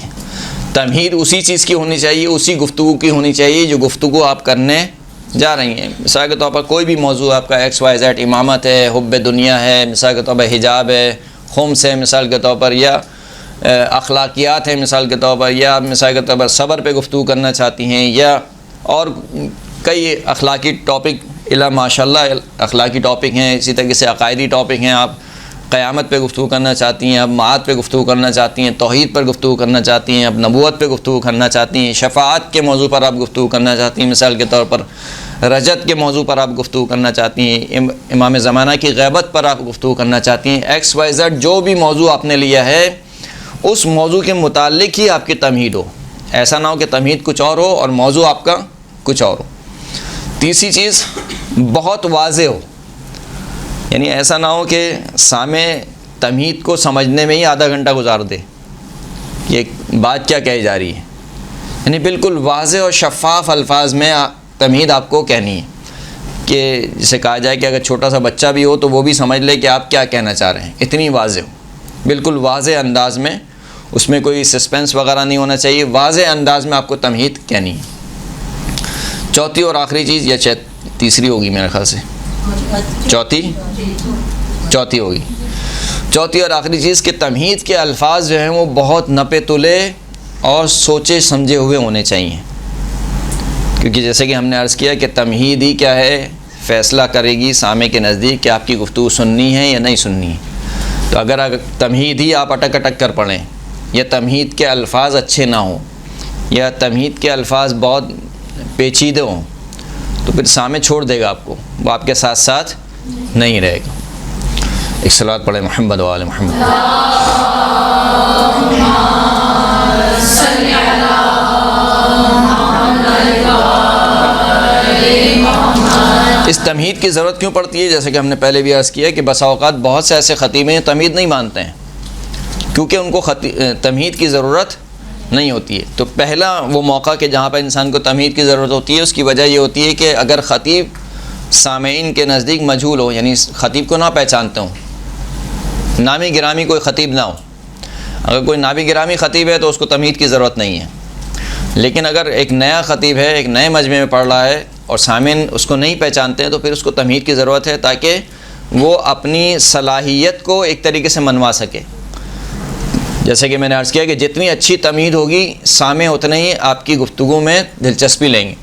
Speaker 2: تمہید اسی چیز کی ہونی چاہیے، اسی گفتگو کی ہونی چاہیے جو گفتگو آپ کرنے جا رہی ہیں. مثال کے طور پر کوئی بھی موضوع آپ کا XYZ، امامت ہے، حب دنیا ہے، مثال کے طور پر حجاب ہے، خمس ہے مثال کے طور پر، یا اخلاقیات ہے مثال کے طور پر، یا مثال کے طور پر صبر پہ گفتگو کرنا چاہتی ہیں، یا اور کئی اخلاقی ٹاپک ماشاء اللہ اخلاقی ٹاپک ہیں. اسی طریقے سے عقائدی ٹاپک ہیں. آپ قیامت پہ گفتگو کرنا چاہتی ہیں، اب معاد پہ گفتگو کرنا چاہتی ہیں، توحید پر گفتگو کرنا چاہتی ہیں، اب نبوت پہ گفتگو کرنا چاہتی ہیں، شفاعت کے موضوع پر آپ گفتگو کرنا چاہتی ہیں، مثال کے طور پر رجت کے موضوع پر آپ گفتگو کرنا چاہتی ہیں، امام زمانہ کی غیبت پر آپ گفتگو کرنا چاہتی ہیں. XYZ جو بھی موضوع آپ نے لیا ہے اس موضوع کے متعلق ہی آپ کی تمہید ہو. ایسا نہ ہو کہ تمہید کچھ اور ہو اور موضوع آپ کا کچھ اور ہو. تیسری چیز، بہت واضح ہو. یعنی ایسا نہ ہو کہ سامع تمہید کو سمجھنے میں ہی آدھا گھنٹہ گزار دے کہ بات کیا کہی جا رہی ہے. یعنی بالکل واضح اور شفاف الفاظ میں تمہید آپ کو کہنی ہے، کہ جسے کہا جائے کہ اگر چھوٹا سا بچہ بھی ہو تو وہ بھی سمجھ لے کہ آپ کیا کہنا چاہ رہے ہیں. اتنی واضح ہو، بالکل واضح انداز میں، اس میں کوئی سسپینس وغیرہ نہیں ہونا چاہیے. واضح انداز میں آپ کو تمہید کہنی ہے. چوتھی اور آخری چیز، یا تیسری ہوگی میرے خیال سے، چوتھی ہوگی. چوتھی اور آخری چیز کہ تمہید کے الفاظ جو ہیں وہ بہت نپے تلے اور سوچے سمجھے ہوئے ہونے چاہیے. کیونکہ جیسے کہ ہم نے عرض کیا کہ تمہید ہی کیا ہے، فیصلہ کرے گی سامع کے نزدیک کہ آپ کی گفتگو سننی ہے یا نہیں سننی ہے. تو اگر تمہید ہی آپ اٹک کر پڑھیں، یا تمہید کے الفاظ اچھے نہ ہوں، یا تمہید کے الفاظ بہت پیچیدے ہوں، تو پھر سامع چھوڑ دے گا آپ کو، وہ آپ کے ساتھ ساتھ نہیں رہے گا. ایک صلوات پڑھیں محمد و آل محمد.
Speaker 3: محمد
Speaker 2: اس تمہید کی ضرورت کیوں پڑتی ہے؟ جیسے کہ ہم نے پہلے بھی عرض کیا کہ بسا اوقات بہت سے ایسے خطیب ہیں تمہید نہیں مانتے ہیں کیونکہ ان کو تمہید کی ضرورت نہیں ہوتی ہے۔ تو پہلا وہ موقع کہ جہاں پر انسان کو تمہید کی ضرورت ہوتی ہے، اس کی وجہ یہ ہوتی ہے کہ اگر خطیب سامعین کے نزدیک مجہول ہو، یعنی خطیب کو نہ پہچانتے ہوں، نامی گرامی کوئی خطیب نہ ہو۔ اگر کوئی نامی گرامی خطیب ہے تو اس کو تمہید کی ضرورت نہیں ہے، لیکن اگر ایک نیا خطیب ہے، ایک نئے مجمع میں پڑھ رہا ہے اور سامعین اس کو نہیں پہچانتے ہیں تو پھر اس کو تمہید کی ضرورت ہے تاکہ وہ اپنی صلاحیت کو ایک طریقے سے منوا سکے۔ جیسے کہ میں نے عرض کیا کہ جتنی اچھی تمہید ہوگی سامع اتنے ہی آپ کی گفتگو میں دلچسپی لیں گے۔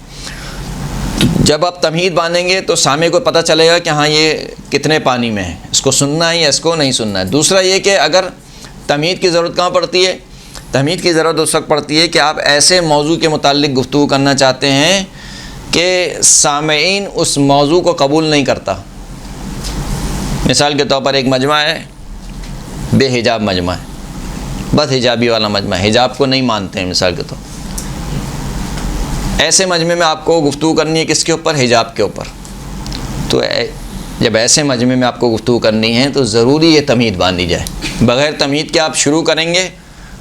Speaker 2: جب آپ تمہید باندھیں گے تو سامع کو پتہ چلے گا کہ ہاں یہ کتنے پانی میں ہے، اس کو سننا ہے یا اس کو نہیں سننا ہے۔ دوسرا یہ کہ اگر تمہید کی ضرورت کہاں پڑتی ہے؟ تمہید کی ضرورت اس وقت پڑتی ہے کہ آپ ایسے موضوع کے متعلق گفتگو کرنا چاہتے ہیں کہ سامعین اس موضوع کو قبول نہیں کرتا۔ مثال کے طور پر ایک مجمع ہے، بے حجاب مجمع ہے، بد حجابی والا مجمع ہے، حجاب کو نہیں مانتے ہیں مثال کے طور پر۔ ایسے مجمع میں آپ کو گفتگو کرنی ہے کس کے اوپر؟ حجاب کے اوپر۔ تو جب ایسے مجمع میں آپ کو گفتگو کرنی ہے تو ضروری یہ تمہید باندھی جائے۔ بغیر تمہید کے آپ شروع کریں گے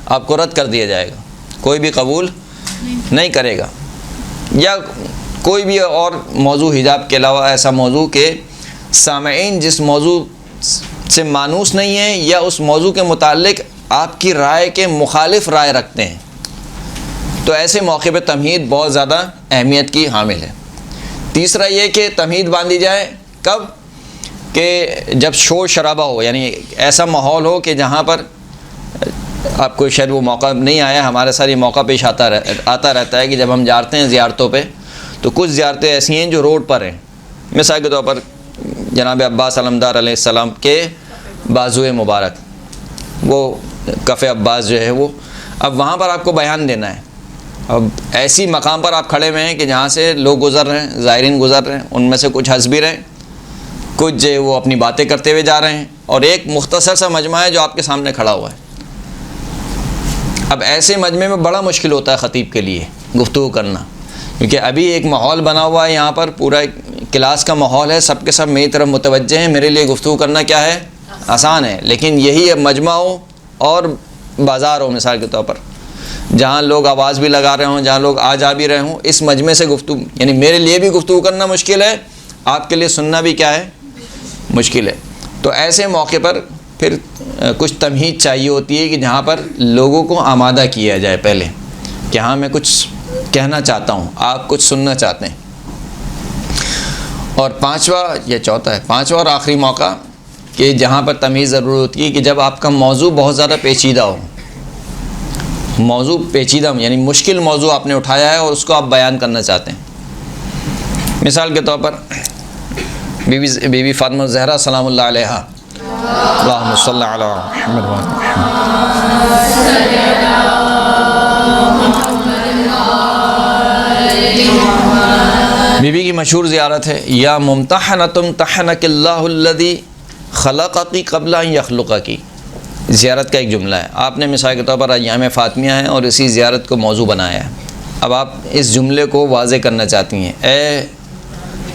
Speaker 2: آپ کو رد کر دیا جائے گا، کوئی بھی قبول نہیں کرے گا۔ یا کوئی بھی اور موضوع حجاب کے علاوہ ایسا موضوع کہ سامعین جس موضوع سے مانوس نہیں ہیں یا اس موضوع کے متعلق آپ کی رائے کے مخالف رائے رکھتے ہیں، تو ایسے موقع پہ تمہید بہت زیادہ اہمیت کی حامل ہے۔ تیسرا یہ کہ تمہید باندھی جائے کب؟ کہ جب شور شرابہ ہو، یعنی ایسا ماحول ہو کہ جہاں پر آپ کو شاید وہ موقع نہیں آیا، ہمارے ساتھ یہ موقع پیش آتا رہتا ہے کہ جب ہم جاتے ہیں زیارتوں پہ تو کچھ زیارتیں ایسی ہیں جو روڈ پر ہیں۔ مثال کے طور پر جناب عباس علمدار علیہ السلام کے بازوئے مبارک، وہ کف عباس جو ہے وہ، اب وہاں پر آپ کو بیان دینا ہے۔ اب ایسی مقام پر آپ کھڑے ہوئے ہیں کہ جہاں سے لوگ گزر رہے ہیں، زائرین گزر رہے ہیں، ان میں سے کچھ ہنس بھی رہے ہیں، کچھ جو وہ اپنی باتیں کرتے ہوئے جا رہے ہیں، اور ایک مختصر سا مجمع ہے جو آپ کے سامنے کھڑا ہوا ہے۔ اب ایسے مجمع میں بڑا مشکل ہوتا ہے خطیب کے لیے گفتگو کرنا، کیونکہ ابھی ایک ماحول بنا ہوا ہے، یہاں پر پورا کلاس کا ماحول ہے، سب کے سب میری طرف متوجہ ہیں، میرے لیے گفتگو کرنا کیا ہے؟ آسان ہے۔ لیکن یہی مجمع ہو اور بازار ہو مثال کے طور پر، جہاں لوگ آواز بھی لگا رہے ہوں، جہاں لوگ آ جا بھی رہے ہوں، اس مجمع سے گفتگو، یعنی میرے لیے بھی گفتگو کرنا مشکل ہے، آپ کے لیے سننا بھی کیا ہے؟ مشکل ہے۔ تو ایسے موقع پر پھر کچھ تمہید چاہیے ہوتی ہے کہ جہاں پر لوگوں کو آمادہ کیا جائے پہلے کہ ہاں میں کچھ کہنا چاہتا ہوں، آپ کچھ سننا چاہتے ہیں۔ اور پانچواں اور آخری موقع کہ جہاں پر تمیز ضرور ہوتی ہے کہ جب آپ کا موضوع بہت زیادہ پیچیدہ ہو، موضوع پیچیدہ یعنی مشکل موضوع آپ نے اٹھایا ہے اور اس کو آپ بیان کرنا چاہتے ہیں۔ مثال کے طور پر بی بی فاطمہ الزہرا سلام اللہ علیہا، اللہم صلی علی محمد و آل محمد۔ بی بی کی مشہور زیارت ہے، یا ممتحنۃ امتحنک اللہ الذی خلقکی قبل ان یخلقکی، زیارت کا ایک جملہ ہے۔ آپ نے مثال کے طور پر ایام فاطمیہ ہیں اور اسی زیارت کو موضوع بنایا ہے۔ اب آپ اس جملے کو واضح کرنا چاہتی ہیں، اے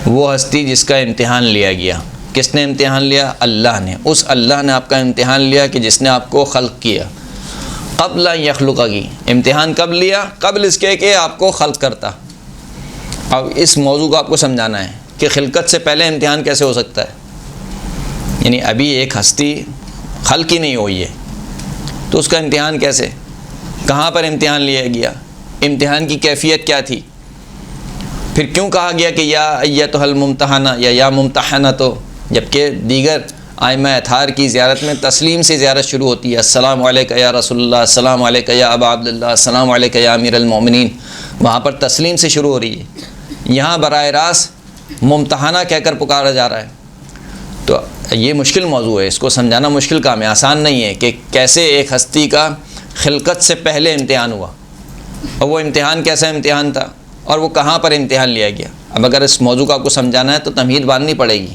Speaker 2: وہ ہستی جس کا امتحان لیا گیا۔ کس نے امتحان لیا؟ اللہ نے۔ اس اللہ نے آپ کا امتحان لیا کہ جس نے آپ کو خلق کیا۔ قبل ان یخلقکی، امتحان کب لیا؟ قبل اس کے کہ آپ کو خلق کرتا۔ اب اس موضوع کو آپ کو سمجھانا ہے کہ خلقت سے پہلے امتحان کیسے ہو سکتا ہے، یعنی ابھی ایک ہستی خلق ہی نہیں ہوئی ہے تو اس کا امتحان کیسے، کہاں پر امتحان لیا گیا، امتحان کی کیفیت کیا تھی، پھر کیوں کہا گیا کہ یا ایتھا الممتحنہ یا ممتحنہ، تو جبکہ دیگر ائمہ اطہار کی زیارت میں تسلیم سے زیارت شروع ہوتی ہے، السلام علیکہ یا رسول اللہ، السلام علیکہ یا ابا عبداللہ، السلام علیکہ یا امیر المومنین، وہاں پر تسلیم سے شروع ہو رہی ہے۔ یہاں براہ راست ممتحنہ کہہ کر پکارا جا رہا ہے۔ تو یہ مشکل موضوع ہے، اس کو سمجھانا مشکل کام ہے، آسان نہیں ہے کہ کیسے ایک ہستی کا خلقت سے پہلے امتحان ہوا اور وہ امتحان کیسا امتحان تھا اور وہ کہاں پر امتحان لیا گیا۔ اب اگر اس موضوع کو آپ کو سمجھانا ہے تو تمہید باندھنی پڑے گی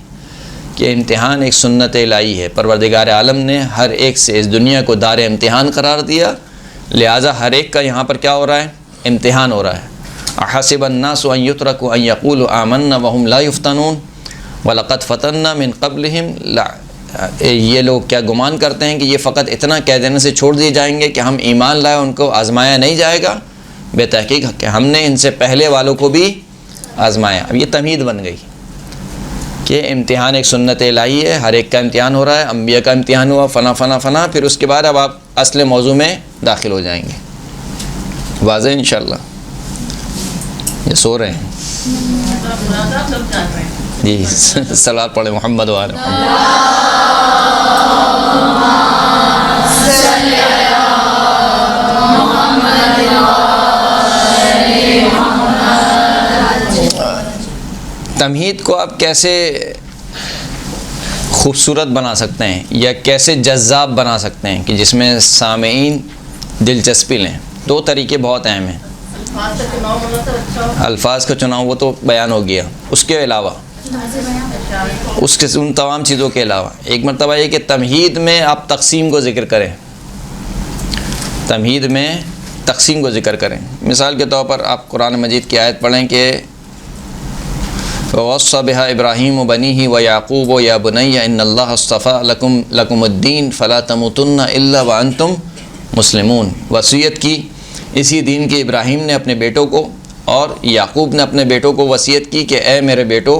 Speaker 2: کہ امتحان ایک سنت الہی ہے، پروردگار عالم نے ہر ایک سے اس دنیا کو دار امتحان قرار دیا، لہٰذا ہر ایک کا یہاں پر کیا ہو رہا ہے؟ امتحان ہو رہا ہے۔ احسب الناس ان یترکوا ان یقولوا آمنا وهم لا یفتنون، وَلَقَدْ فَتَنَّا مِن قَبْلِهِمْ، یہ لوگ کیا گمان کرتے ہیں کہ یہ فقط اتنا کہہ دینے سے چھوڑ دیے جائیں گے کہ ہم ایمان لائے ان کو آزمایا نہیں جائے گا؟ بے تحقیق کہ ہم نے ان سے پہلے والوں کو بھی آزمایا۔ اب یہ تمہید بن گئی کہ امتحان ایک سنت الہی ہے، ہر ایک کا امتحان ہو رہا ہے، انبیاء کا امتحان ہوا، فنا فنا فنا، پھر اس کے بعد اب آپ اصل موضوع میں داخل ہو جائیں گے۔ واضح انشاءاللہ؟ یہ سو رہے ہیں جی؟ صلوات پڑھیں محمد وعلی تمہید کو آپ کیسے خوبصورت بنا سکتے ہیں یا کیسے جذاب بنا سکتے ہیں کہ جس میں سامعین دلچسپی لیں؟ دو طریقے بہت اہم ہیں۔ الفاظ کا چناؤ وہ تو بیان ہو گیا، اس کے علاوہ اس کے ان تمام چیزوں کے علاوہ ایک مرتبہ یہ کہ تمہید میں آپ تقسیم کو ذکر کریں، تمہید میں تقسیم کو ذکر کریں۔ مثال کے طور پر آپ قرآن مجید کی آیت پڑھیں کہ وَوَصَّى بِهَا إِبْرَاهِيمُ بَنِيهِ وَيَعْقُوبُ يَا بُنَيَّ إِنَّ اللَّهَ اصْطَفَىٰ لَكُمُ الدِّينَ فَلَا تَمُوتُنَّ إِلَّا وَأَنْتُمْ مُسْلِمُونَ۔ وصیت کی اسی دین کے ابراہیم نے اپنے بیٹوں کو اور یعقوب نے اپنے بیٹوں کو وصیت کی کہ اے میرے بیٹو،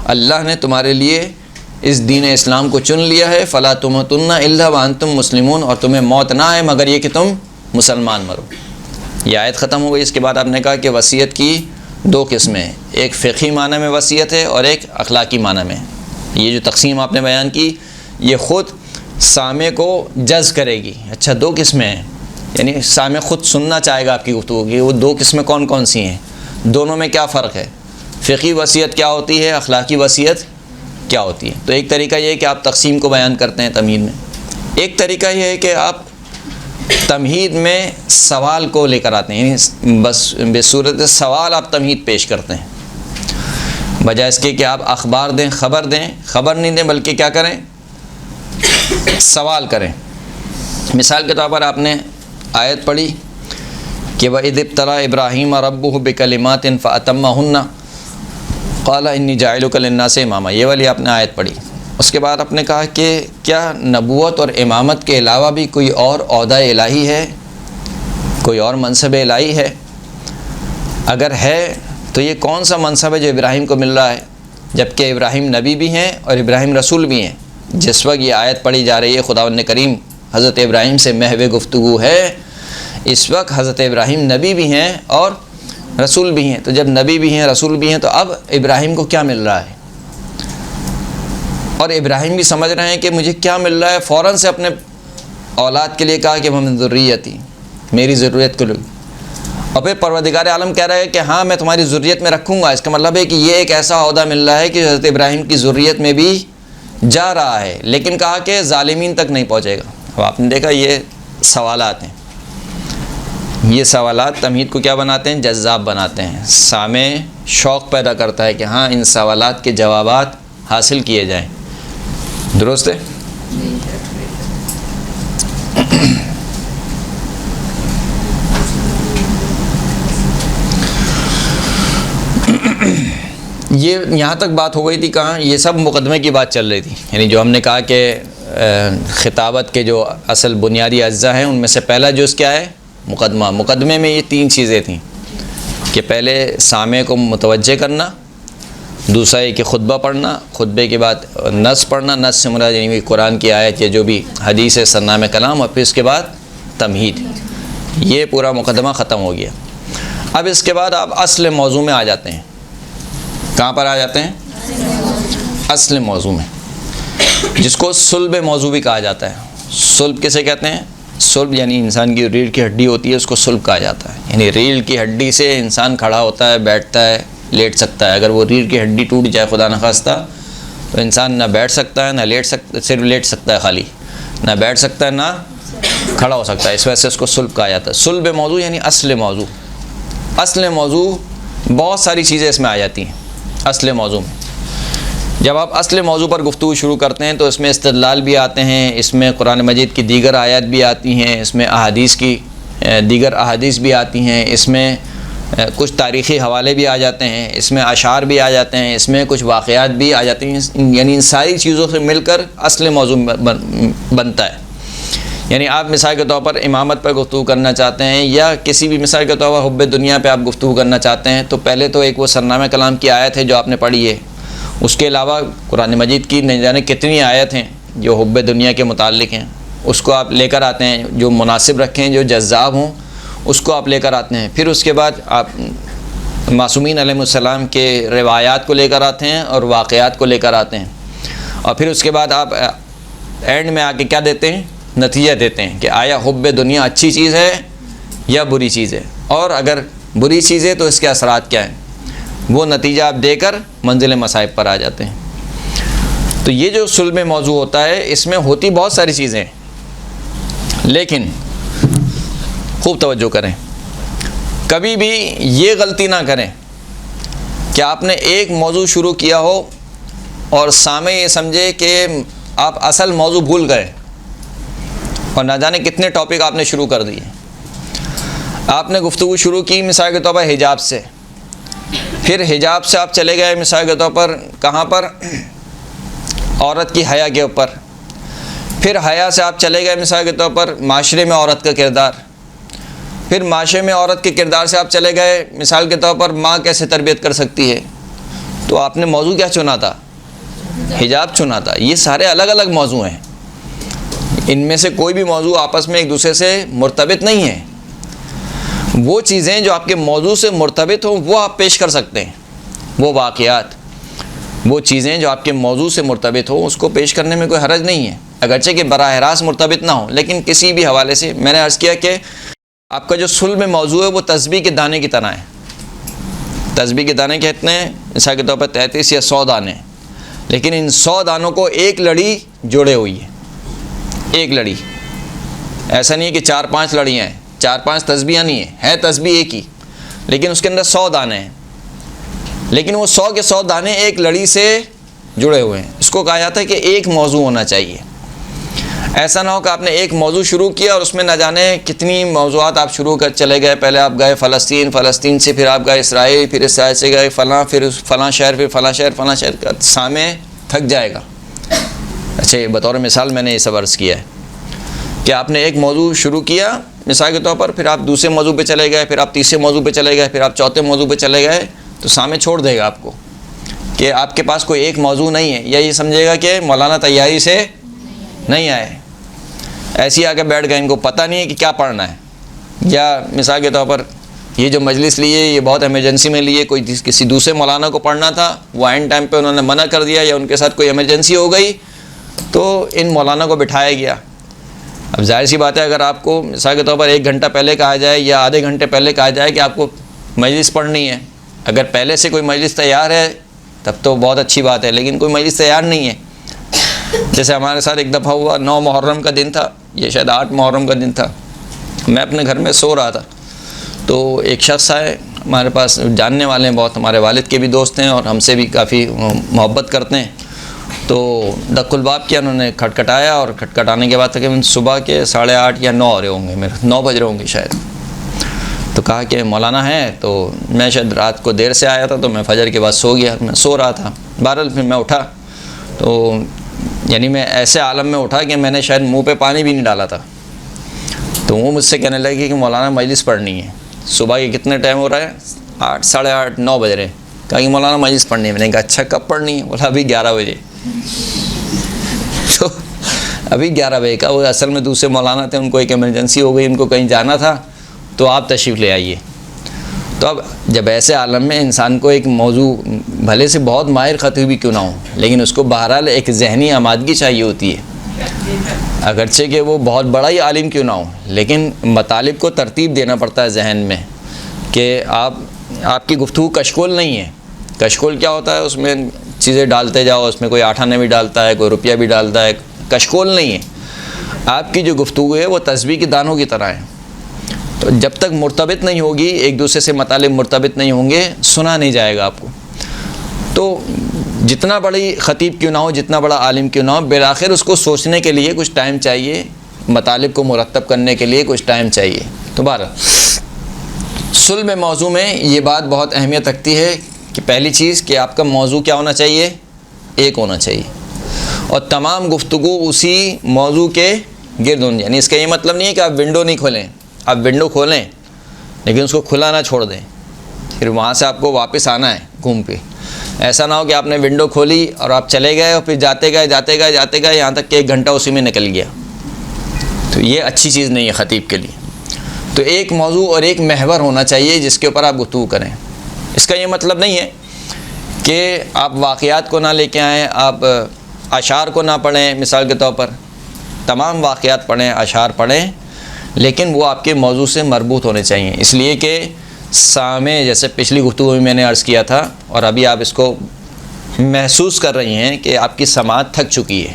Speaker 2: اللہ نے تمہارے لیے اس دین اسلام کو چن لیا ہے، فلا تموتن الا وانتم مسلمون، اور تمہیں موت نہ آئے مگر یہ کہ تم مسلمان مرو۔ یہ آیت ختم ہو گئی۔ اس کے بعد آپ نے کہا کہ وصیت کی دو قسمیں، ایک فقہی معنی میں وصیت ہے اور ایک اخلاقی معنی میں۔ یہ جو تقسیم آپ نے بیان کی یہ خود سامع کو جذب کرے گی۔ اچھا دو قسمیں ہیں، یعنی سامع خود سننا چاہے گا آپ کی گفتگو کی، وہ دو قسمیں کون کون سی ہیں، دونوں میں کیا فرق ہے، فقہی وصیت کیا ہوتی ہے، اخلاقی وصیت کیا ہوتی ہے۔ تو ایک طریقہ یہ ہے کہ آپ تقسیم کو بیان کرتے ہیں تمہید میں، ایک طریقہ یہ ہے کہ آپ تمہید میں سوال کو لے کر آتے ہیں، یعنی بس بصورت سوال آپ تمہید پیش کرتے ہیں، بجائے اس کے کہ آپ اخبار دیں، خبر نہیں دیں، بلکہ کیا کریں، سوال کریں۔ مثال کے طور پر آپ نے آیت پڑھی کہ وَإِذِ ابْتَلَىٰ إِبْرَاهِيمَ رَبُّهُ بِكَلِمَاتٍ فَأَتَمَّهُنَّ قَالَ إِنِّي جَاعِلُكَ لِلنَّاسِ إِمَامًا، یہ والی آپ نے آیت پڑھی۔ اس کے بعد آپ نے کہا کہ کیا نبوت اور امامت کے علاوہ بھی کوئی اور عہدہ الہی ہے، کوئی اور منصب الہی ہے؟ اگر ہے تو یہ کون سا منصب ہے جو ابراہیم کو مل رہا ہے، جبکہ ابراہیم نبی بھی ہیں اور ابراہیم رسول بھی ہیں؟ جس وقت یہ آیت پڑھی جا رہی ہے، خداوند کریم حضرت ابراہیم سے محو گفتگو ہے، اس وقت حضرت ابراہیم نبی بھی ہیں اور رسول بھی ہیں۔ تو جب نبی بھی ہیں رسول بھی ہیں تو اب ابراہیم کو کیا مل رہا ہے، اور ابراہیم بھی سمجھ رہے ہیں کہ مجھے کیا مل رہا ہے، فوراً سے اپنے اولاد کے لیے کہا کہ من ذریتی، میری ضرورت کو لو، اور پھر پروردگار عالم کہہ رہا ہے کہ ہاں میں تمہاری ضروریت میں رکھوں گا۔ اس کا مطلب ہے کہ یہ ایک ایسا عہدہ مل رہا ہے کہ حضرت ابراہیم کی ضروریت میں بھی جا رہا ہے، لیکن کہا کہ ظالمین تک نہیں پہنچے گا۔ اب آپ نے دیکھا یہ سوالات ہیں، یہ سوالات تمہید کو کیا بناتے ہیں، جذاب بناتے ہیں، سامع شوق پیدا کرتا ہے کہ ہاں ان سوالات کے جوابات حاصل کیے جائیں۔ درست ہے؟ یہ یہاں تک بات ہو گئی تھی کہاں، یہ سب مقدمے کی بات چل رہی تھی، یعنی جو ہم نے کہا کہ خطابت کے جو اصل بنیادی اجزاء ہیں ان میں سے پہلا جز کیا ہے، مقدمہ۔ مقدمے میں یہ تین چیزیں تھیں کہ پہلے سامع کو متوجہ کرنا، دوسرا یہ کہ خطبہ پڑھنا، خطبے کے بعد نص پڑھنا، نص سے مراد یعنی قرآن کی آیت یا جو بھی حدیث ہے سرنامہ کلام، اور پھر اس کے بعد تمہید۔ یہ پورا مقدمہ ختم ہو گیا۔ اب اس کے بعد آپ اصل موضوع میں آ جاتے ہیں۔ کہاں پر آ جاتے ہیں؟ اصل موضوع میں، جس کو صلب موضوع بھی کہا جاتا ہے۔ صلب کسے کہتے ہیں؟ صلب یعنی انسان کی ریڑھ کی ہڈی ہوتی ہے، اس کو صلب کہا جاتا ہے، یعنی ریڑھ کی ہڈی سے انسان کھڑا ہوتا ہے، بیٹھتا ہے، لیٹ سکتا ہے۔ اگر وہ ریڑھ کی ہڈی ٹوٹ جائے خدا نخواستہ تو انسان نہ بیٹھ سکتا ہے نہ لیٹ سکتا، صرف لیٹ سکتا ہے خالی، نہ بیٹھ سکتا ہے نہ کھڑا ہو سکتا ہے، اس وجہ سے اس کو صلب کہا جاتا ہے۔ صلب موضوع یعنی اصل موضوع۔ اصل موضوع بہت ساری چیزیں اس میں آ جاتی ہیں اصل موضوع میں۔ جب آپ اصل موضوع پر گفتگو شروع کرتے ہیں تو اس میں استدلال بھی آتے ہیں، اس میں قرآن مجید کی دیگر آیات بھی آتی ہیں، اس میں احادیث کی دیگر احادیث بھی آتی ہیں، اس میں کچھ تاریخی حوالے بھی آ جاتے ہیں، اس میں اشعار بھی آ جاتے ہیں، اس میں کچھ واقعات بھی آ جاتے ہیں، یعنی ان ساری چیزوں سے مل کر اصل موضوع بنتا ہے۔ یعنی آپ مثال کے طور پر امامت پر گفتگو کرنا چاہتے ہیں یا کسی بھی مثال کے طور پر حب دنیا پہ آپ گفتگو کرنا چاہتے ہیں، تو پہلے تو ایک وہ سرنامہ کلام کی آیت ہے جو آپ نے پڑھی ہے، اس کے علاوہ قرآن مجید کی نہ جانے کتنی آیت ہیں جو حب دنیا کے متعلق ہیں، اس کو آپ لے کر آتے ہیں، جو مناسب رکھیں، جو جذاب ہوں، اس کو آپ لے کر آتے ہیں۔ پھر اس کے بعد آپ معصومین علیہ السلام کے روایات کو لے کر آتے ہیں اور واقعات کو لے کر آتے ہیں، اور پھر اس کے بعد آپ اینڈ میں آ کے کیا دیتے ہیں؟ نتیجہ دیتے ہیں کہ آیا حب دنیا اچھی چیز ہے یا بری چیز ہے، اور اگر بری چیز ہے تو اس کے اثرات کیا ہیں، وہ نتیجہ آپ دے کر منزل مصائب پر آ جاتے ہیں۔ تو یہ جو صلب موضوع ہوتا ہے اس میں ہوتی بہت ساری چیزیں ہیں، لیکن خوب توجہ کریں، کبھی بھی یہ غلطی نہ کریں کہ آپ نے ایک موضوع شروع کیا ہو اور سامع یہ سمجھے کہ آپ اصل موضوع بھول گئے اور نہ جانے کتنے ٹاپک آپ نے شروع کر دیے۔ آپ نے گفتگو شروع کی مثال کے طور پر حجاب سے، پھر حجاب سے آپ چلے گئے مثال کے طور پر کہاں پر؟ عورت کی حیا کے اوپر، پھر حیا سے آپ چلے گئے مثال کے طور پر معاشرے میں عورت کا کردار، پھر معاشرے میں عورت کے کردار سے آپ چلے گئے مثال کے طور پر ماں کیسے تربیت کر سکتی ہے۔ تو آپ نے موضوع کیا چنا تھا؟ حجاب چنا تھا۔ یہ سارے الگ الگ موضوع ہیں، ان میں سے کوئی بھی موضوع آپس میں ایک دوسرے سے مرتبط نہیں ہے۔ وہ چیزیں جو آپ کے موضوع سے مرتبط ہوں وہ آپ پیش کر سکتے ہیں، وہ واقعات، وہ چیزیں جو آپ کے موضوع سے مرتبط ہوں اس کو پیش کرنے میں کوئی حرج نہیں ہے، اگرچہ کہ براہ راست مرتبط نہ ہوں، لیکن کسی بھی حوالے سے۔ میں نے عرض کیا کہ آپ کا جو صلب موضوع ہے وہ تسبیح کے دانے کی طرح ہے۔ تسبیح کے دانے کہتے ہیں مثال کے طور پر 33 یا 100 دانے، لیکن ان 100 دانوں کو ایک لڑی جوڑے ہوئی ہے، ایک لڑی۔ ایسا نہیں ہے کہ 4-5 لڑیاں ہیں، 4-5 تسبیحاں نہیں ہیں، ہے تسبیح ایک ہی، لیکن اس کے اندر 100 دانے ہیں، لیکن وہ 100 کے 100 دانے ایک لڑی سے جڑے ہوئے ہیں۔ اس کو کہا جاتا ہے کہ ایک موضوع ہونا چاہیے۔ ایسا نہ ہو کہ آپ نے ایک موضوع شروع کیا اور اس میں نہ جانے کتنی موضوعات آپ شروع کر چلے گئے۔ پہلے آپ گئے فلسطین، فلسطین سے پھر آپ گئے اسرائیل، پھر اسرائیل سے گئے فلاں، پھر فلاں شہر، پھر فلاں شہر، فلاں شہر کا سامع تھک جائے گا۔ اچھا، بطور مثال میں نے یہ سب عرض کیا ہے کہ آپ نے ایک موضوع شروع کیا مثال کے طور پر، پھر آپ دوسرے موضوع پہ چلے گئے، پھر آپ تیسرے موضوع پہ چلے گئے، پھر آپ چوتھے موضوع پہ چلے گئے، تو سامع چھوڑ دے گا آپ کو کہ آپ کے پاس کوئی ایک موضوع نہیں ہے، یا یہ سمجھے گا کہ مولانا تیاری سے نہیں آئے، ایسے آ کے بیٹھ گئے، ان کو پتہ نہیں ہے کہ کیا پڑھنا ہے۔ یا مثال کے طور پر یہ جو مجلس لیے یہ بہت ایمرجنسی میں لیے، کوئی کسی دوسرے مولانا کو پڑھنا تھا، وہ اینڈ ٹائم پہ انہوں نے منع کر دیا، یا ان کے ساتھ کوئی ایمرجنسی ہو گئی تو ان مولانا کو بٹھایا گیا۔ اب ظاہر سی بات ہے اگر آپ کو مثال کے طور پر 1 گھنٹہ پہلے کہا جائے یا آدھے گھنٹے پہلے کہا جائے کہ آپ کو مجلس پڑھنی ہے، اگر پہلے سے کوئی مجلس تیار ہے تب تو بہت اچھی بات ہے، لیکن کوئی مجلس تیار نہیں ہے۔ جیسے ہمارے ساتھ ایک دفعہ ہوا، 9 محرم کا دن تھا، یہ شاید 8 محرم کا دن تھا، میں اپنے گھر میں سو رہا تھا، تو ایک شخص آئے ہمارے پاس، جاننے والے ہیں بہت، ہمارے والد کے بھی دوست ہیں اور ہم سے بھی کافی محبت کرتے ہیں۔ تو دق الباب کیا، انہوں نے کھٹکھٹایا، اور کھٹکھٹانے کے بعد تقریباً صبح کے 8:30 یا 9 ہو رہے ہوں گے، میرے 9 بج رہے ہوں گے شاید۔ تو کہا کہ مولانا ہے، تو میں شاید رات کو دیر سے آیا تھا تو میں فجر کے بعد سو گیا، میں سو رہا تھا۔ بہرحال پھر میں اٹھا تو یعنی میں ایسے عالم میں اٹھا کہ میں نے شاید منہ پہ پانی بھی نہیں ڈالا تھا۔ تو وہ مجھ سے کہنے لگے کہ مولانا مجلس پڑھنی ہے۔ صبح کے کتنے ٹائم ہو رہا ہے؟ 8، 8:30، 9 بج رہے ہیں۔ کہا کہ مولانا مجلس پڑھنی ہے۔ میں نے کہا اچھا کب پڑھنی ہے؟ بولا ابھی 11 بجے۔ تو ابھی 11 بجے کا، وہ اصل میں دوسرے مولانا تھے، ان کو ایک ایمرجنسی ہو گئی، ان کو کہیں جانا تھا، تو آپ تشریف لے آئیے۔ تو اب جب ایسے عالم میں انسان کو ایک موضوع بھلے سے بہت ماہر خطیب بھی کیوں نہ ہو، لیکن اس کو بہرحال ایک ذہنی آمادگی چاہیے ہوتی ہے، اگرچہ کہ وہ بہت بڑا ہی عالم کیوں نہ ہو، لیکن مطالب کو ترتیب دینا پڑتا ہے ذہن میں کہ آپ کی گفتگو کشکول نہیں ہے۔ کشکول کیا ہوتا ہے؟ اس میں چیزیں ڈالتے جاؤ، اس میں کوئی آٹھانے بھی ڈالتا ہے، کوئی روپیہ بھی ڈالتا ہے، کشکول نہیں ہے۔ آپ کی جو گفتگو ہے وہ تسبیح کے دانوں کی طرح ہے، تو جب تک مرتبط نہیں ہوگی، ایک دوسرے سے مطالب مرتبط نہیں ہوں گے، سنا نہیں جائے گا آپ کو۔ تو جتنا بڑی خطیب کیوں نہ ہو، جتنا بڑا عالم کیوں نہ ہو، بالآخر اس کو سوچنے کے لیے کچھ ٹائم چاہیے، مطالب کو مرتب کرنے کے لیے کچھ ٹائم چاہیے۔ تو بہرحال صلب موضوع میں یہ بات بہت اہمیت رکھتی ہے کہ پہلی چیز کہ آپ کا موضوع کیا ہونا چاہیے؟ ایک ہونا چاہیے، اور تمام گفتگو اسی موضوع کے گرد ہونی. یعنی اس کا یہ مطلب نہیں ہے کہ آپ ونڈو نہیں کھولیں، آپ ونڈو کھولیں لیکن اس کو کھلا نہ چھوڑ دیں، پھر وہاں سے آپ کو واپس آنا ہے گھوم کے. ایسا نہ ہو کہ آپ نے ونڈو کھولی اور آپ چلے گئے اور پھر جاتے گئے یہاں تک کہ 1 گھنٹہ اسی میں نکل گیا. تو یہ اچھی چیز نہیں ہے خطیب کے لیے. تو ایک موضوع اور ایک محور ہونا چاہیے جس کے اوپر آپ گفتگو کریں. اس کا یہ مطلب نہیں ہے کہ آپ واقعات کو نہ لے کے آئیں، آپ اشعار کو نہ پڑھیں. مثال کے طور پر تمام واقعات پڑھیں، اشعار پڑھیں، لیکن وہ آپ کے موضوع سے مربوط ہونے چاہیے. اس لیے کہ سامع، جیسے پچھلی گفتگو میں میں نے عرض کیا تھا اور ابھی آپ اس کو محسوس کر رہی ہیں کہ آپ کی سماعت تھک چکی ہے.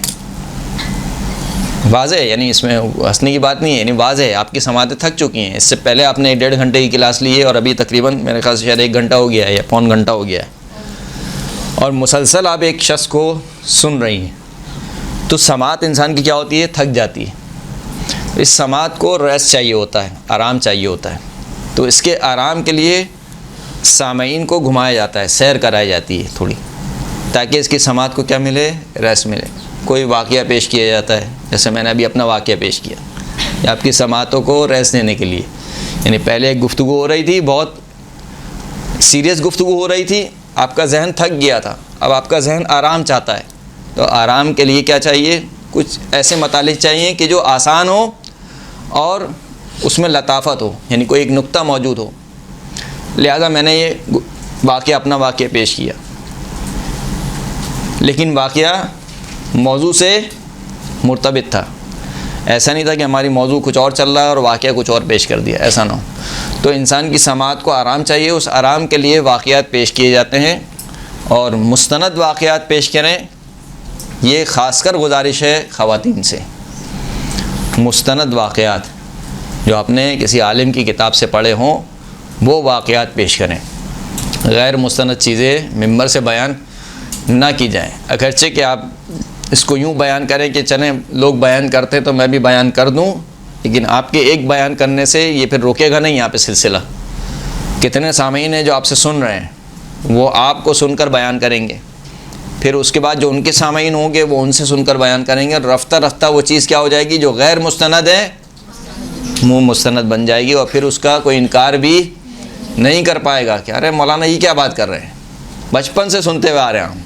Speaker 2: واضح ہے، یعنی اس میں ہنسنے کی بات نہیں ہے، یعنی واضح ہے آپ کی سماعتیں تھک چکی ہیں. اس سے پہلے آپ نے 1.5 گھنٹے کی کلاس لی ہے اور ابھی تقریباً میرے خیال سے شاید 1 گھنٹہ ہو گیا ہے یا پون گھنٹہ ہو گیا ہے، اور مسلسل آپ ایک شخص کو سن رہی ہیں. تو سماعت انسان کی کیا ہوتی ہے؟ تھک جاتی ہے. اس سماعت کو ریسٹ چاہیے ہوتا ہے، آرام چاہیے ہوتا ہے. تو اس کے آرام کے لیے سامعین کو گھمایا جاتا ہے، سیر کرائی جاتی ہے تھوڑی، تاکہ اس کی سماعت کو کیا ملے؟ ریسٹ ملے. کوئی واقعہ پیش کیا جاتا ہے، جیسے میں نے ابھی اپنا واقعہ پیش کیا، یا آپ کی سماعتوں کو ریسٹ دینے کے لیے. یعنی پہلے ایک گفتگو ہو رہی تھی، بہت سیریس گفتگو ہو رہی تھی، آپ کا ذہن تھک گیا تھا، اب آپ کا ذہن آرام چاہتا ہے. تو آرام کے لیے کیا چاہیے؟ کچھ ایسے مطالب چاہیے کہ جو آسان ہو اور اس میں لطافت ہو، یعنی کوئی ایک نقطہ موجود ہو. لہذا میں نے یہ اپنا واقعہ پیش کیا، لیکن واقعہ موضوع سے مرتبط تھا. ایسا نہیں تھا کہ ہماری موضوع کچھ اور چل رہا ہے اور واقعہ کچھ اور پیش کر دیا، ایسا نہ ہو. تو انسان کی سماعت کو آرام چاہیے، اس آرام کے لیے واقعات پیش کیے جاتے ہیں، اور مستند واقعات پیش کریں. یہ خاص کر گزارش ہے خواتین سے، مستند واقعات جو آپ نے کسی عالم کی کتاب سے پڑھے ہوں وہ واقعات پیش کریں. غیر مستند چیزیں ممبر سے بیان نہ کی جائیں. اگرچہ کہ آپ اس کو یوں بیان کریں کہ چلیں لوگ بیان کرتے تو میں بھی بیان کر دوں، لیکن آپ کے ایک بیان کرنے سے یہ پھر روکے گا نہیں یہاں پہ سلسلہ. کتنے سامعین ہیں جو آپ سے سن رہے ہیں، وہ آپ کو سن کر بیان کریں گے، پھر اس کے بعد جو ان کے سامعین ہوں گے وہ ان سے سن کر بیان کریں گے، اور رفتہ رفتہ وہ چیز کیا ہو جائے گی جو غیر مستند ہے منہ مستند بن جائے گی، اور پھر اس کا کوئی انکار بھی نہیں کر پائے گا کہ ارے مولانا یہ کیا بات کر رہے ہیں، بچپن سے سنتے ہوئے آ رہے ہیں ہم،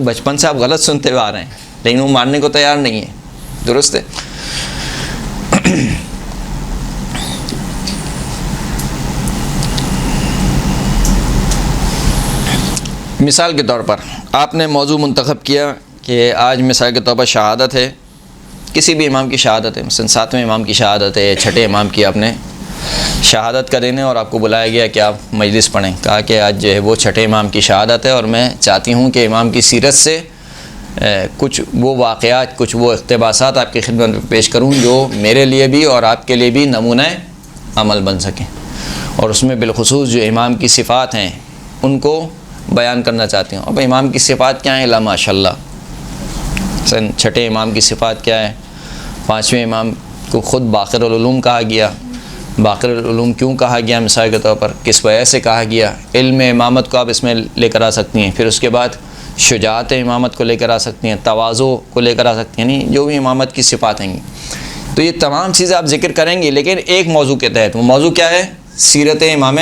Speaker 2: بچپن سے آپ غلط سنتے ہوئے آ رہے ہیں، لیکن وہ ماننے کو تیار نہیں ہے. درست ہے. مثال کے طور پر آپ نے موضوع منتخب کیا کہ آج مثال کے طور پر شہادت ہے، کسی بھی امام کی شہادت ہے، مثلا 7ویں امام کی شہادت ہے، 6ٹھے امام کی آپ نے شہادت کا دن ہے اور آپ کو بلایا گیا کہ آپ مجلس پڑھیں. کہا کہ آج جو ہے وہ 6ٹھے امام کی شہادت ہے اور میں چاہتی ہوں کہ امام کی سیرت سے کچھ وہ واقعات، کچھ وہ اقتباسات آپ کی خدمت میں پیش کروں جو میرے لیے بھی اور آپ کے لیے بھی نمونہ عمل بن سکیں. اور اس میں بالخصوص جو امام کی صفات ہیں ان کو بیان کرنا چاہتی ہوں. اب امام کی صفات کیا ہیں؟ لا ماشاء اللہ. 6ٹھے امام کی صفات کیا ہے؟ 5ویں امام کو خود باقر العلوم کہا گیا. باقر العلوم کیوں کہا گیا؟ مثال کے طور پر کس وجہ سے کہا گیا؟ علم امامت کو آپ اس میں لے کر آ سکتی ہیں. پھر اس کے بعد شجاعت امامت کو لے کر آ سکتی ہیں، تواضع کو لے کر آ سکتی ہیں، یعنی جو بھی امامت کی صفات ہیں. تو یہ تمام چیزیں آپ ذکر کریں گی، لیکن ایک موضوع کے تحت. وہ موضوع کیا ہے؟ سیرت امام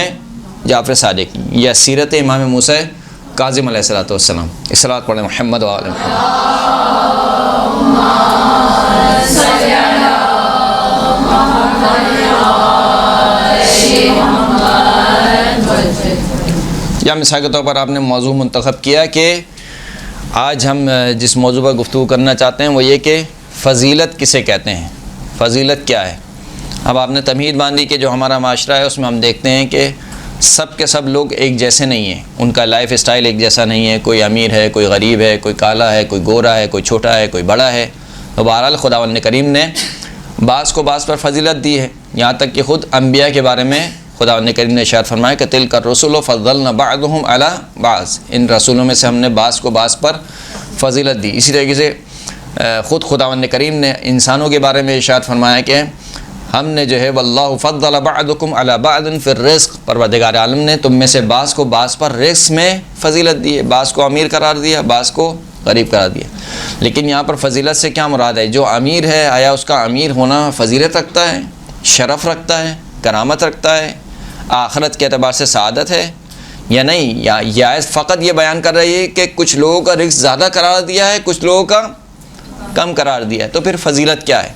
Speaker 2: جعفر صادق یا سیرت امام موسیٰ کاظم علیہ السلام. اصلاۃ پڑھیں محمد و آل محمد. یا مثال کے طور پر آپ نے موضوع منتخب کیا کہ آج ہم جس موضوع پر گفتگو کرنا چاہتے ہیں وہ یہ کہ فضیلت کسے کہتے ہیں، فضیلت کیا ہے. اب آپ نے تمہید باندھی کہ جو ہمارا معاشرہ ہے اس میں ہم دیکھتے ہیں کہ سب کے سب لوگ ایک جیسے نہیں ہیں، ان کا لائف اسٹائل ایک جیسا نہیں ہے. کوئی امیر ہے، کوئی غریب ہے، کوئی کالا ہے، کوئی گورا ہے، کوئی چھوٹا ہے، کوئی بڑا ہے. تو بہرحال خداوند کریم نے بعض کو بعض پر فضیلت دی ہے. یہاں تک کہ خود انبیاء کے بارے میں خداوند کریم نے ارشاد فرمایا کہ تلک الرسل فضلنا بعضهم علی بعض، ان رسولوں میں سے ہم نے بعض کو بعض پر فضیلت دی. اسی طریقے سے خود خداوند کریم نے انسانوں کے بارے میں ارشاد فرمایا کہ ہم نے جو ہے واللہ فضل بعضکم علی بعض فی الرزق، پروردگار عالم نے تم میں سے بعض کو بعض پر رزق میں فضیلت دی ہے، بعض کو امیر قرار دیا، بعض کو غریب قرار دیا۔ لیکن یہاں پر فضیلت سے کیا مراد ہے؟ جو امیر ہے آیا اس کا امیر ہونا فضیلت رکھتا ہے، شرف رکھتا ہے، کرامت رکھتا ہے، آخرت کے اعتبار سے سعادت ہے یا نہیں؟ یا فقط یہ بیان کر رہی ہے کہ کچھ لوگوں کا رزق زیادہ قرار دیا ہے، کچھ لوگوں کا کم قرار دیا ہے، تو پھر فضیلت کیا ہے؟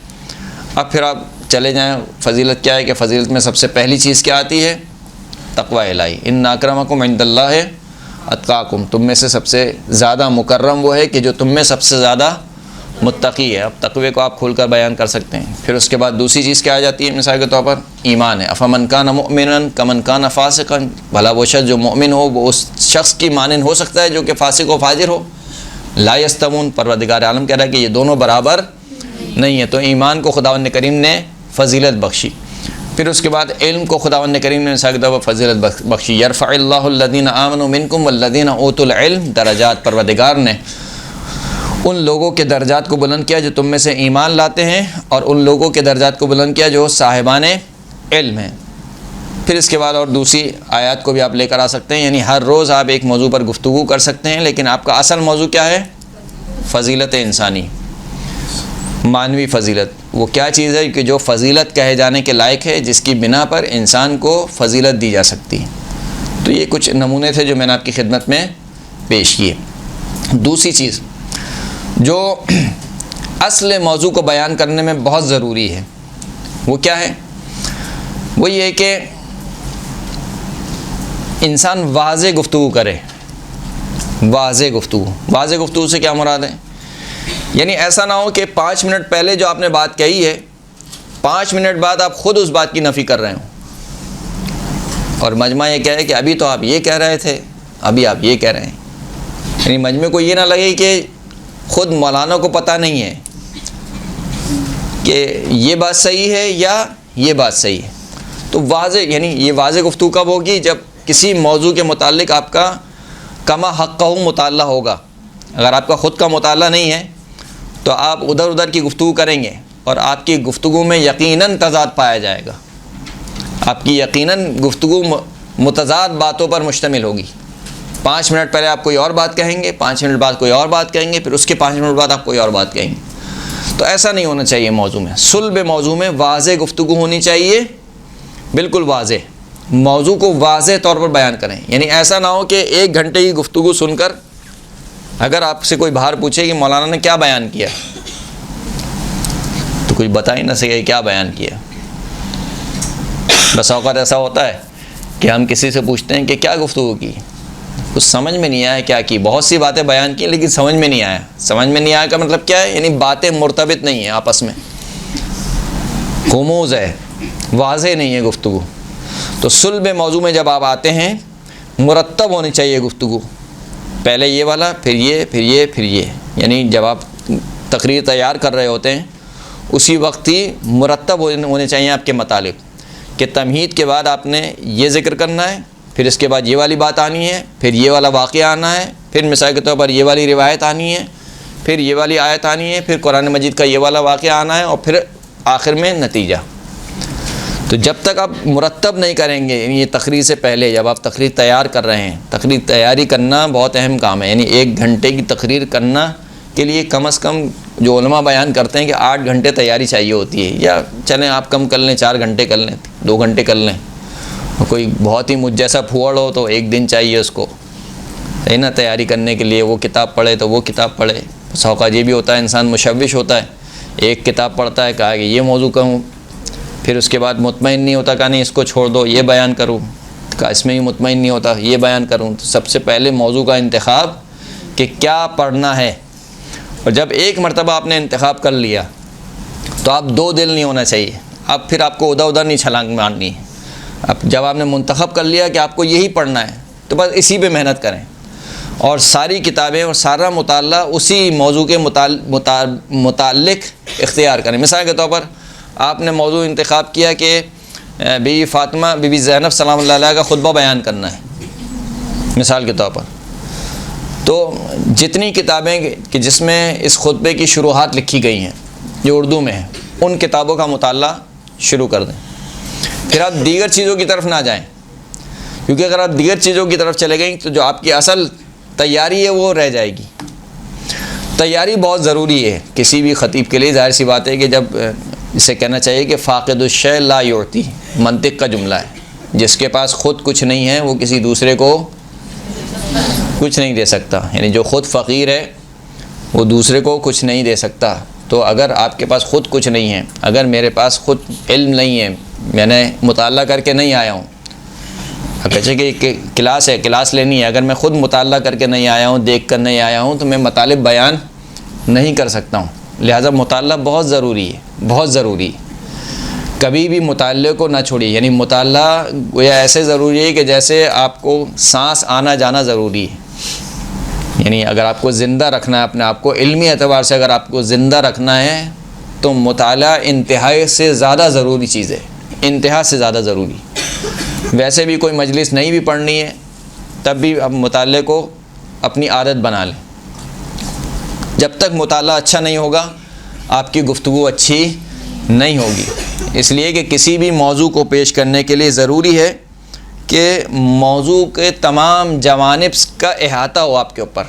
Speaker 2: اب پھر آپ چلے جائیں فضیلت کیا ہے کہ فضیلت میں سب سے پہلی چیز کیا آتی ہے؟ تقوی الہی، ان اکرمکم عند اللہ اتقاکم، تم میں سے سب سے زیادہ مکرم وہ ہے کہ جو تم میں سب سے زیادہ متقی ہے۔ اب تقوی کو آپ کھول کر بیان کر سکتے ہیں۔ پھر اس کے بعد دوسری چیز کیا آ جاتی ہے مثال کے طور پر؟ ایمان ہے۔ افمن کان مؤمنا کمن کان فاسقا، بھلا وہ شخص جو مومن ہو وہ اس شخص کی مانند ہو سکتا ہے جو کہ فاسق و فاجر ہو؟ لا یستوون، پروردگار عالم کہہ رہا ہے کہ یہ دونوں برابر نہیں ہے۔ تو ایمان کو خداوند کریم نے فضیلت بخشی۔ پھر اس کے بعد علم کو خداوند کریم نے مثال کے طور پر فضیلت بخشی۔ یرفع اللہ الذین آمنوا منکم والذین اوتوا العلم درجات، پروردگار نے ان لوگوں کے درجات کو بلند کیا جو تم میں سے ایمان لاتے ہیں، اور ان لوگوں کے درجات کو بلند کیا جو صاحبان علم ہیں۔ پھر اس کے بعد اور دوسری آیات کو بھی آپ لے کر آ سکتے ہیں، یعنی ہر روز آپ ایک موضوع پر گفتگو کر سکتے ہیں، لیکن آپ کا اصل موضوع کیا ہے؟ فضیلت انسانی، معنوی فضیلت۔ وہ کیا چیز ہے کہ جو فضیلت کہے جانے کے لائق ہے، جس کی بنا پر انسان کو فضیلت دی جا سکتی ہے۔ تو یہ کچھ نمونے تھے جو میں نے آپ کی خدمت میں پیش کیے۔ دوسری چیز جو اصل موضوع کو بیان کرنے میں بہت ضروری ہے وہ کیا ہے؟ وہ یہ کہ انسان واضح گفتگو کرے۔ واضح گفتگو سے کیا مراد ہے؟ یعنی ایسا نہ ہو کہ 5 منٹ پہلے جو آپ نے بات کہی ہے 5 منٹ بعد آپ خود اس بات کی نفی کر رہے ہوں، اور مجمع یہ کہے کہ ابھی تو آپ یہ کہہ رہے تھے، ابھی آپ یہ کہہ رہے ہیں۔ یعنی مجمع کو یہ نہ لگے کہ خود مولانا کو پتہ نہیں ہے کہ یہ بات صحیح ہے یا یہ بات صحیح ہے۔ تو واضح، یعنی یہ واضح گفتگو کب ہوگی؟ جب کسی موضوع کے متعلق آپ کا کما حقہ مطالعہ ہوگا۔ اگر آپ کا خود کا مطالعہ نہیں ہے تو آپ ادھر کی گفتگو کریں گے، اور آپ کی گفتگو میں یقیناً تضاد پایا جائے گا۔ آپ کی یقیناً گفتگو متضاد باتوں پر مشتمل ہوگی۔ 5 منٹ پہلے آپ کوئی اور بات کہیں گے، 5 منٹ بعد کوئی اور بات کہیں گے، پھر اس کے 5 منٹ بعد آپ کوئی اور بات کہیں گے۔ تو ایسا نہیں ہونا چاہیے موضوع میں۔ صلب موضوع میں واضح گفتگو ہونی چاہیے، بالکل واضح۔ موضوع کو واضح طور پر بیان کریں، یعنی ایسا نہ ہو کہ 1 گھنٹے کی گفتگو سن کر اگر آپ سے کوئی باہر پوچھے کہ مولانا نے کیا بیان کیا تو کچھ بتا ہی نہ سکے کیا بیان کیا۔ بس اوقات ایسا ہوتا ہے کہ ہم کسی سے پوچھتے ہیں کہ کیا گفتگو کی، کچھ سمجھ میں نہیں آیا کیا کی، بہت سی باتیں بیان کی لیکن سمجھ میں نہیں آیا۔ سمجھ میں نہیں آیا کا مطلب کیا ہے؟ یعنی باتیں مرتبط نہیں ہیں آپس میں، غموض ہے، واضح نہیں ہے گفتگو۔ تو صلب موضوع میں جب آپ آتے ہیں مرتب ہونی چاہیے گفتگو، پہلے یہ والا، پھر یہ، پھر یہ، پھر یہ۔ یعنی جب آپ تقریر تیار کر رہے ہوتے ہیں اسی وقت ہی مرتب ہونے چاہیے آپ کے مطالب، کہ تمہید کے بعد آپ نے یہ ذکر کرنا ہے، پھر اس کے بعد یہ والی بات آنی ہے، پھر یہ والا واقعہ آنا ہے، پھر مثال کے طور پر یہ والی روایت آنی ہے، پھر یہ والی آیت آنی ہے، پھر قرآن مجید کا یہ والا واقعہ آنا ہے، اور پھر آخر میں نتیجہ۔ تو جب تک آپ مرتب نہیں کریں گے، یعنی یہ تقریر سے پہلے جب آپ تقریر تیار کر رہے ہیں، تقریر تیاری کرنا بہت اہم کام ہے۔ یعنی 1 گھنٹے کی تقریر کرنا کے لیے کم از کم جو علماء بیان کرتے ہیں کہ 8 گھنٹے تیاری چاہیے ہوتی ہے، یا چلیں آپ کم کر لیں، 4 گھنٹے کر لیں، 2 گھنٹے کر لیں۔ کوئی بہت ہی مجھ جیسا پھوڑ ہو تو 1 دن چاہیے اس کو، ہے نا، تیاری کرنے کے لیے۔ وہ کتاب پڑھے تو وہ کتاب پڑھے۔ اوقات یہ بھی ہوتا ہے انسان مشوش ہوتا ہے، ایک کتاب پڑھتا ہے، کہا کہ یہ موضوع کہوں، پھر اس کے بعد مطمئن نہیں ہوتا، کہا نہیں اس کو چھوڑ دو، یہ بیان کروں، کہا اس میں بھی مطمئن نہیں ہوتا، یہ بیان کروں۔ تو سب سے پہلے موضوع کا انتخاب کہ کیا پڑھنا ہے، اور جب ایک مرتبہ آپ نے انتخاب کر لیا تو آپ 2 دل نہیں ہونا چاہیے۔ اب پھر آپ کو ادھر نہیں چھلانگ مارنی ہے۔ اب جب آپ نے منتخب کر لیا کہ آپ کو یہی پڑھنا ہے تو بس اسی پہ محنت کریں، اور ساری کتابیں اور سارا مطالعہ اسی موضوع کے متعلق اختیار کریں۔ مثال کے طور پر آپ نے موضوع انتخاب کیا کہ بی فاطمہ بی زینب سلام اللہ علیہ کا خطبہ بیان کرنا ہے، مثال کے طور پر، تو جتنی کتابیں کہ جس میں اس خطبے کی شروحات لکھی گئی ہیں جو اردو میں ہیں، ان کتابوں کا مطالعہ شروع کر دیں، پھر آپ دیگر چیزوں کی طرف نہ جائیں، کیونکہ اگر آپ دیگر چیزوں کی طرف چلے گئیں تو جو آپ کی اصل تیاری ہے وہ رہ جائے گی۔ تیاری بہت ضروری ہے کسی بھی خطیب کے لیے۔ ظاہر سی بات ہے کہ جب اسے کہنا چاہیے کہ فاقد الشیء لا یعطی، منطق کا جملہ ہے، جس کے پاس خود کچھ نہیں ہے وہ کسی دوسرے کو کچھ نہیں دے سکتا، یعنی جو خود فقیر ہے وہ دوسرے کو کچھ نہیں دے سکتا۔ تو اگر آپ کے پاس خود کچھ نہیں ہے، اگر میرے پاس خود علم نہیں ہے، میں نے مطالعہ کر کے نہیں آیا ہوں، اگرچہ کہ کلاس ہے، کلاس لینی ہے، اگر میں خود مطالعہ کر کے نہیں آیا ہوں، دیکھ کر نہیں آیا ہوں، تو میں مطالب بیان نہیں کر سکتا ہوں۔ لہٰذا مطالعہ بہت ضروری ہے، بہت ضروری ہے۔ کبھی بھی مطالعے کو نہ چھوڑیے، یعنی مطالعہ گویا ایسے ضروری ہے کہ جیسے آپ کو سانس آنا جانا ضروری ہے۔ یعنی اگر آپ کو زندہ رکھنا ہے اپنے آپ کو، علمی اعتبار سے اگر آپ کو زندہ رکھنا ہے تو مطالعہ انتہائی سے زیادہ ضروری چیز ہے، انتہا سے زیادہ ضروری۔ ویسے بھی کوئی مجلس نہیں بھی پڑھنی ہے تب بھی اب مطالعے کو اپنی عادت بنا لیں۔ جب تک مطالعہ اچھا نہیں ہوگا آپ کی گفتگو اچھی نہیں ہوگی۔ اس لیے کہ کسی بھی موضوع کو پیش کرنے کے لیے ضروری ہے کہ موضوع کے تمام جوانب کا احاطہ ہو آپ کے اوپر،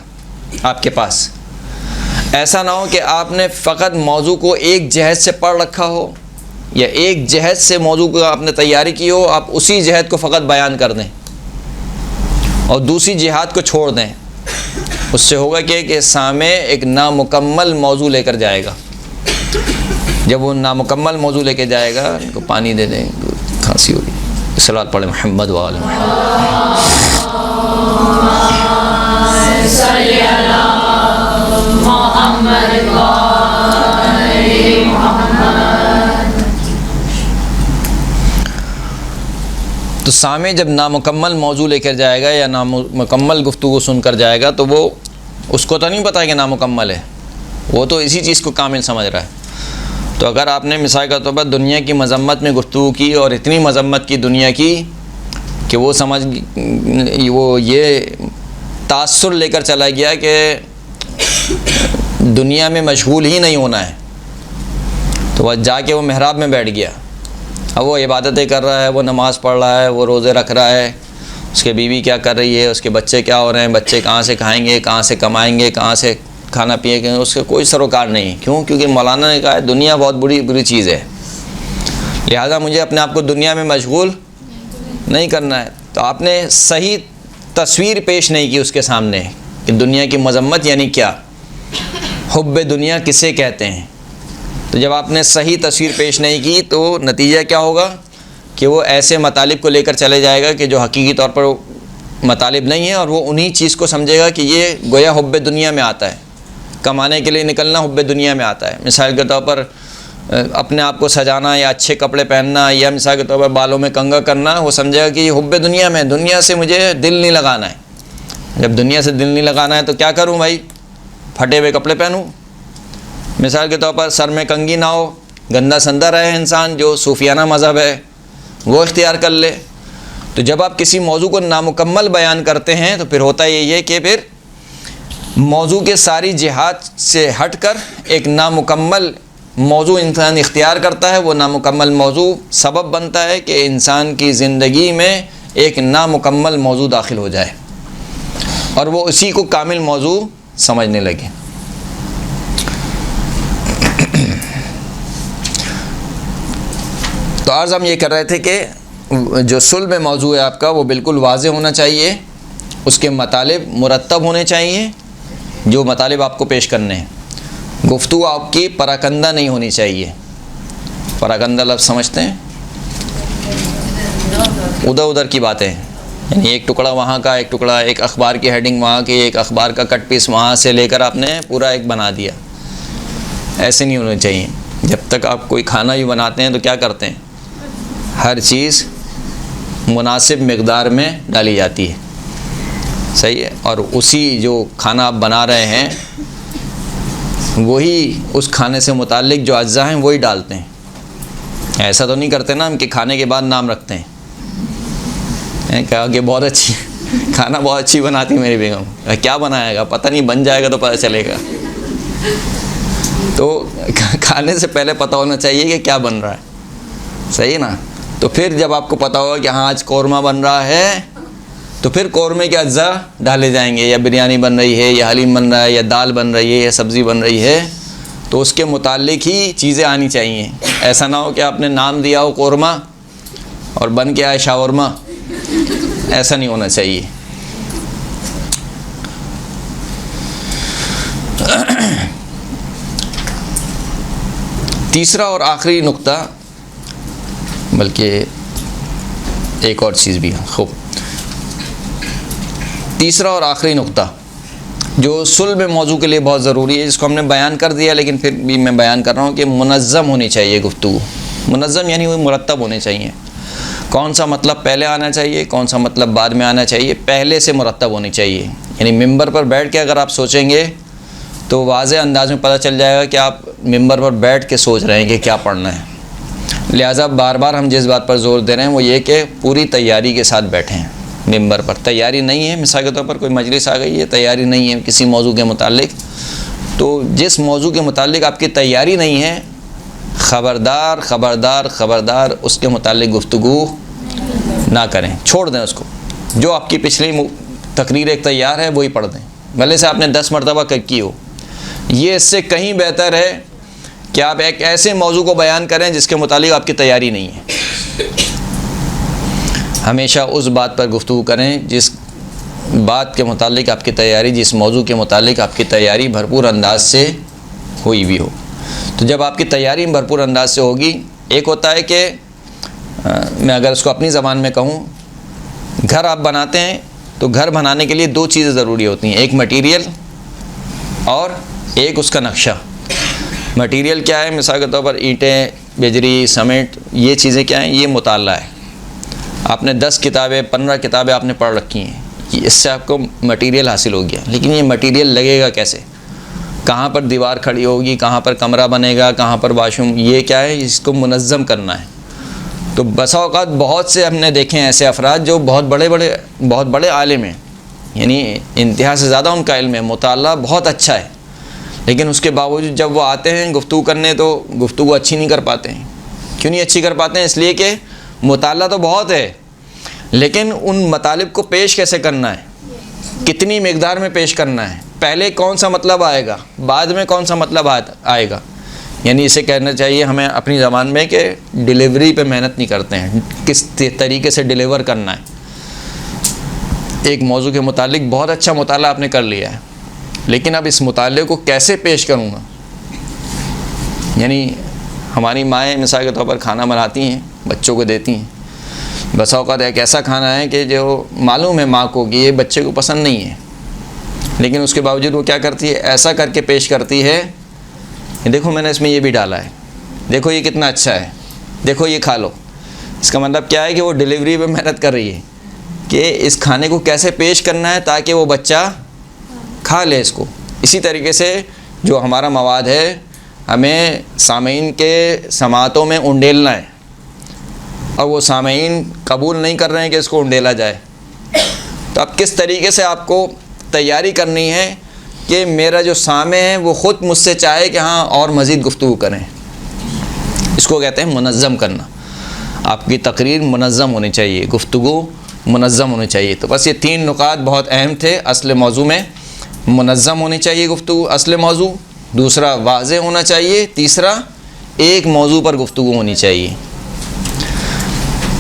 Speaker 2: آپ کے پاس۔ ایسا نہ ہو کہ آپ نے فقط موضوع کو ایک جہت سے پڑھ رکھا ہو یا ایک جہت سے موضوع کو آپ نے تیاری کی ہو، آپ اسی جہت کو فقط بیان کر دیں اور دوسری جہات کو چھوڑ دیں۔ اس سے ہوگا کہ سامع ایک نامکمل موضوع لے کر جائے گا۔ جب وہ نامکمل موضوع لے کے جائے گا، ان کو پانی دے دیں، کھانسی ہوگی۔ صلوات پڑھیں محمد وآل تو سامع جب نامکمل موضوع لے کر جائے گا یا نامکمل گفتگو سن کر جائے گا تو وہ اس کو تو نہیں پتہ کہ نامکمل ہے، وہ تو اسی چیز کو کامل سمجھ رہا ہے۔ تو اگر آپ نے مثال کے طور پر دنیا کی مذمت میں گفتگو کی اور اتنی مذمت کی دنیا کی کہ وہ یہ تاثر لے کر چلا گیا کہ دنیا میں مشغول ہی نہیں ہونا ہے، تو وہ جا کے وہ محراب میں بیٹھ گیا۔ اب وہ عبادتیں کر رہا ہے، وہ نماز پڑھ رہا ہے، وہ روزے رکھ رہا ہے، اس کے بیوی کیا کر رہی ہے، اس کے بچے کیا ہو رہے ہیں، بچے کہاں سے کھائیں گے، کہاں سے کمائیں گے، کہاں سے کھانا پیے گے، اس کا کوئی سروکار نہیں ہے۔ کیوں؟ کیونکہ مولانا نے کہا ہے دنیا بہت بری چیز ہے، لہٰذا مجھے اپنے آپ کو دنیا میں مشغول نہیں کرنا ہے۔ تو آپ نے صحیح تصویر پیش نہیں کی اس کے سامنے کہ دنیا کی مذمت یعنی کیا، حب دنیا کسے کہتے ہیں۔ تو جب آپ نے صحیح تصویر پیش نہیں کی تو نتیجہ کیا ہوگا کہ وہ ایسے مطالب کو لے کر چلے جائے گا کہ جو حقیقی طور پر مطالب نہیں ہیں، اور وہ انہی چیز کو سمجھے گا کہ یہ گویا حب دنیا میں آتا ہے، کمانے کے لیے نکلنا حب دنیا میں آتا ہے۔ مثال کے طور پر اپنے آپ کو سجانا یا اچھے کپڑے پہننا یا مثال کے طور پر بالوں میں کنگھا کرنا، وہ سمجھے گا کہ یہ حب دنیا میں، دنیا سے مجھے دل نہیں لگانا ہے۔ جب دنیا سے دل نہیں لگانا ہے تو کیا کروں بھائی؟ پھٹے ہوئے کپڑے پہنوں۔ مثال کے طور پر سر میں کنگھی نہ ہو، گندا سندہ رہے انسان، جو صوفیانہ مذہب ہے وہ اختیار کر لے۔ تو جب آپ کسی موضوع کو نامکمل بیان کرتے ہیں تو پھر ہوتا یہ ہے کہ پھر موضوع کے ساری جہات سے ہٹ کر ایک نامکمل موضوع انسان اختیار کرتا ہے۔ وہ نامکمل موضوع سبب بنتا ہے کہ انسان کی زندگی میں ایک نامکمل موضوع داخل ہو جائے اور وہ اسی کو کامل موضوع سمجھنے لگے۔ تو عرض ہم یہ کر رہے تھے کہ جو صلب موضوع ہے آپ کا وہ بالکل واضح ہونا چاہیے، اس کے مطالب مرتب ہونے چاہیے جو مطالب آپ کو پیش کرنے ہیں۔ گفتگو آپ کی پراکندہ نہیں ہونی چاہیے۔ پراکندہ لفظ سمجھتے ہیں؟ ادھر ادھر کی باتیں، یعنی ایک ٹکڑا وہاں کا، ایک ٹکڑا، ایک اخبار کی ہیڈنگ وہاں کی، ایک اخبار کا کٹ پیس وہاں سے لے کر آپ نے پورا ایک بنا دیا۔ ایسے نہیں ہونا چاہیے۔ جب تک آپ کوئی کھانا بھی بناتے ہیں تو کیا کرتے ہیں؟ ہر چیز مناسب مقدار میں ڈالی جاتی ہے، صحیح ہے، اور اسی جو کھانا آپ بنا رہے ہیں وہی اس کھانے سے متعلق جو اجزاء ہیں وہی ڈالتے ہیں۔ ایسا تو نہیں کرتے نا ہم کہ کھانے کے بعد نام رکھتے ہیں، کہا کہ بہت اچھی کھانا بہت اچھی بناتی میری بیگم، کیا بنائے گا پتہ نہیں، بن جائے گا تو پتہ چلے گا۔ تو کھانے سے پہلے پتہ ہونا چاہیے کہ کیا بن رہا ہے، صحیح نا. تو پھر جب آپ کو پتہ ہوگا کہ ہاں آج قورمہ بن رہا ہے تو پھر قورمے کے اجزاء ڈالے جائیں گے, یا بریانی بن رہی ہے, یا حلیم بن رہا ہے, یا دال بن رہی ہے, یا سبزی بن رہی ہے, تو اس کے متعلق ہی چیزیں آنی چاہیے. ایسا نہ ہو کہ آپ نے نام دیا ہو قورمہ اور بن کے آئے شاورما, ایسا نہیں ہونا چاہیے. تیسرا اور آخری نقطہ, بلکہ ایک اور چیز بھی ہے. خوب, تیسرا اور آخری نقطہ جو صلب موضوع کے لیے بہت ضروری ہے, جس کو ہم نے بیان کر دیا لیکن پھر بھی میں بیان کر رہا ہوں, کہ منظم ہونی چاہیے گفتگو. منظم یعنی وہ مرتب ہونے چاہیے. کون سا مطلب پہلے آنا چاہیے, کون سا مطلب بعد میں آنا چاہیے, پہلے سے مرتب ہونی چاہیے. یعنی ممبر پر بیٹھ کے اگر آپ سوچیں گے تو واضح انداز میں پتہ چل جائے گا کہ آپ ممبر پر بیٹھ کے سوچ رہے ہیں کہ کیا پڑھنا ہے. لہٰذا بار بار ہم جس بات پر زور دے رہے ہیں وہ یہ کہ پوری تیاری کے ساتھ بیٹھیں. ممبر پر تیاری نہیں ہے, مثال کے طور پر کوئی مجلس آ گئی ہے, تیاری نہیں ہے کسی موضوع کے متعلق, تو جس موضوع کے متعلق آپ کی تیاری نہیں ہے, خبردار خبردار خبردار اس کے متعلق گفتگو نہ کریں, چھوڑ دیں اس کو. جو آپ کی پچھلی تقریر ایک تیار ہے وہی پڑھ دیں, بھلے سے آپ نے 10 مرتبہ کی ہو. یہ اس سے کہیں بہتر ہے کہ آپ ایک ایسے موضوع کو بیان کریں جس کے متعلق آپ کی تیاری نہیں ہے. ہمیشہ اس بات پر گفتگو کریں جس بات کے متعلق آپ کی تیاری, جس موضوع کے متعلق آپ کی تیاری بھرپور انداز سے ہوئی بھی ہو. تو جب آپ کی تیاری بھرپور انداز سے ہوگی, ایک ہوتا ہے کہ میں اگر اس کو اپنی زبان میں کہوں, گھر آپ بناتے ہیں تو گھر بنانے کے لیے 2 چیزیں ضروری ہوتی ہیں, ایک مٹیریل اور ایک اس کا نقشہ. مٹیریل کیا ہے, مثال کے طور پر اینٹیں, بجری, سیمنٹ, یہ چیزیں کیا ہیں, یہ مطالعہ ہے. آپ نے 10 کتابیں 15 کتابیں آپ نے پڑھ رکھی ہیں, اس سے آپ کو مٹیریل حاصل ہو گیا. لیکن یہ مٹیریل لگے گا کیسے, کہاں پر دیوار کھڑی ہوگی, کہاں پر کمرہ بنے گا, کہاں پر واش روم, یہ کیا ہے, اس کو منظم کرنا ہے. تو بسا اوقات بہت سے ہم نے دیکھے ہیں ایسے افراد جو بہت بڑے عالم ہیں, یعنی انتہا سے زیادہ ان کا علم ہے, مطالعہ بہت اچھا ہے, لیکن اس کے باوجود جب وہ آتے ہیں گفتگو کرنے تو گفتگو اچھی نہیں کر پاتے ہیں. کیوں نہیں اچھی کر پاتے ہیں؟ اس لیے کہ مطالعہ تو بہت ہے, لیکن ان مطالب کو پیش کیسے کرنا ہے, کتنی مقدار میں پیش کرنا ہے, پہلے کون سا مطلب آئے گا, بعد میں کون سا مطلب آئے گا. یعنی اسے کہنا چاہیے ہمیں اپنی زبان میں کہ ڈیلیوری پہ محنت نہیں کرتے ہیں, کس طریقے سے ڈیلیور کرنا ہے. ایک موضوع کے متعلق بہت اچھا مطالعہ آپ نے کر لیا ہے, لیکن اب اس مطالعے کو کیسے پیش کروں گا. یعنی ہماری مائیں مثال کے طور پر کھانا بناتی ہیں, بچوں کو دیتی ہیں. بسا اوقات ایک ایسا کھانا ہے کہ جو معلوم ہے ماں کو کہ یہ بچے کو پسند نہیں ہے, لیکن اس کے باوجود وہ کیا کرتی ہے, ایسا کر کے پیش کرتی ہے, دیکھو میں نے اس میں یہ بھی ڈالا ہے, دیکھو یہ کتنا اچھا ہے, دیکھو یہ کھا لو. اس کا مطلب کیا ہے کہ وہ ڈیلیوری پہ محنت کر رہی ہے کہ اس کھانے کو کیسے پیش کرنا ہے تاکہ وہ بچہ کھا لے اس کو. اسی طریقے سے جو ہمارا مواد ہے ہمیں سامعین کے سماعتوں میں انڈیلنا ہے, اور وہ سامعین قبول نہیں کر رہے ہیں کہ اس کو انڈیلا جائے. تو اب کس طریقے سے آپ کو تیاری کرنی ہے کہ میرا جو سامع ہے وہ خود مجھ سے چاہے کہ ہاں اور مزید گفتگو کریں. اس کو کہتے ہیں منظم کرنا. آپ کی تقریر منظم ہونی چاہیے, گفتگو منظم ہونی چاہیے. تو بس یہ 3 نکات بہت اہم تھے اصل موضوع میں. منظم ہونی چاہیے گفتگو, اصل موضوع. دوسرا واضح ہونا چاہیے. تیسرا ایک موضوع پر گفتگو ہونی چاہیے.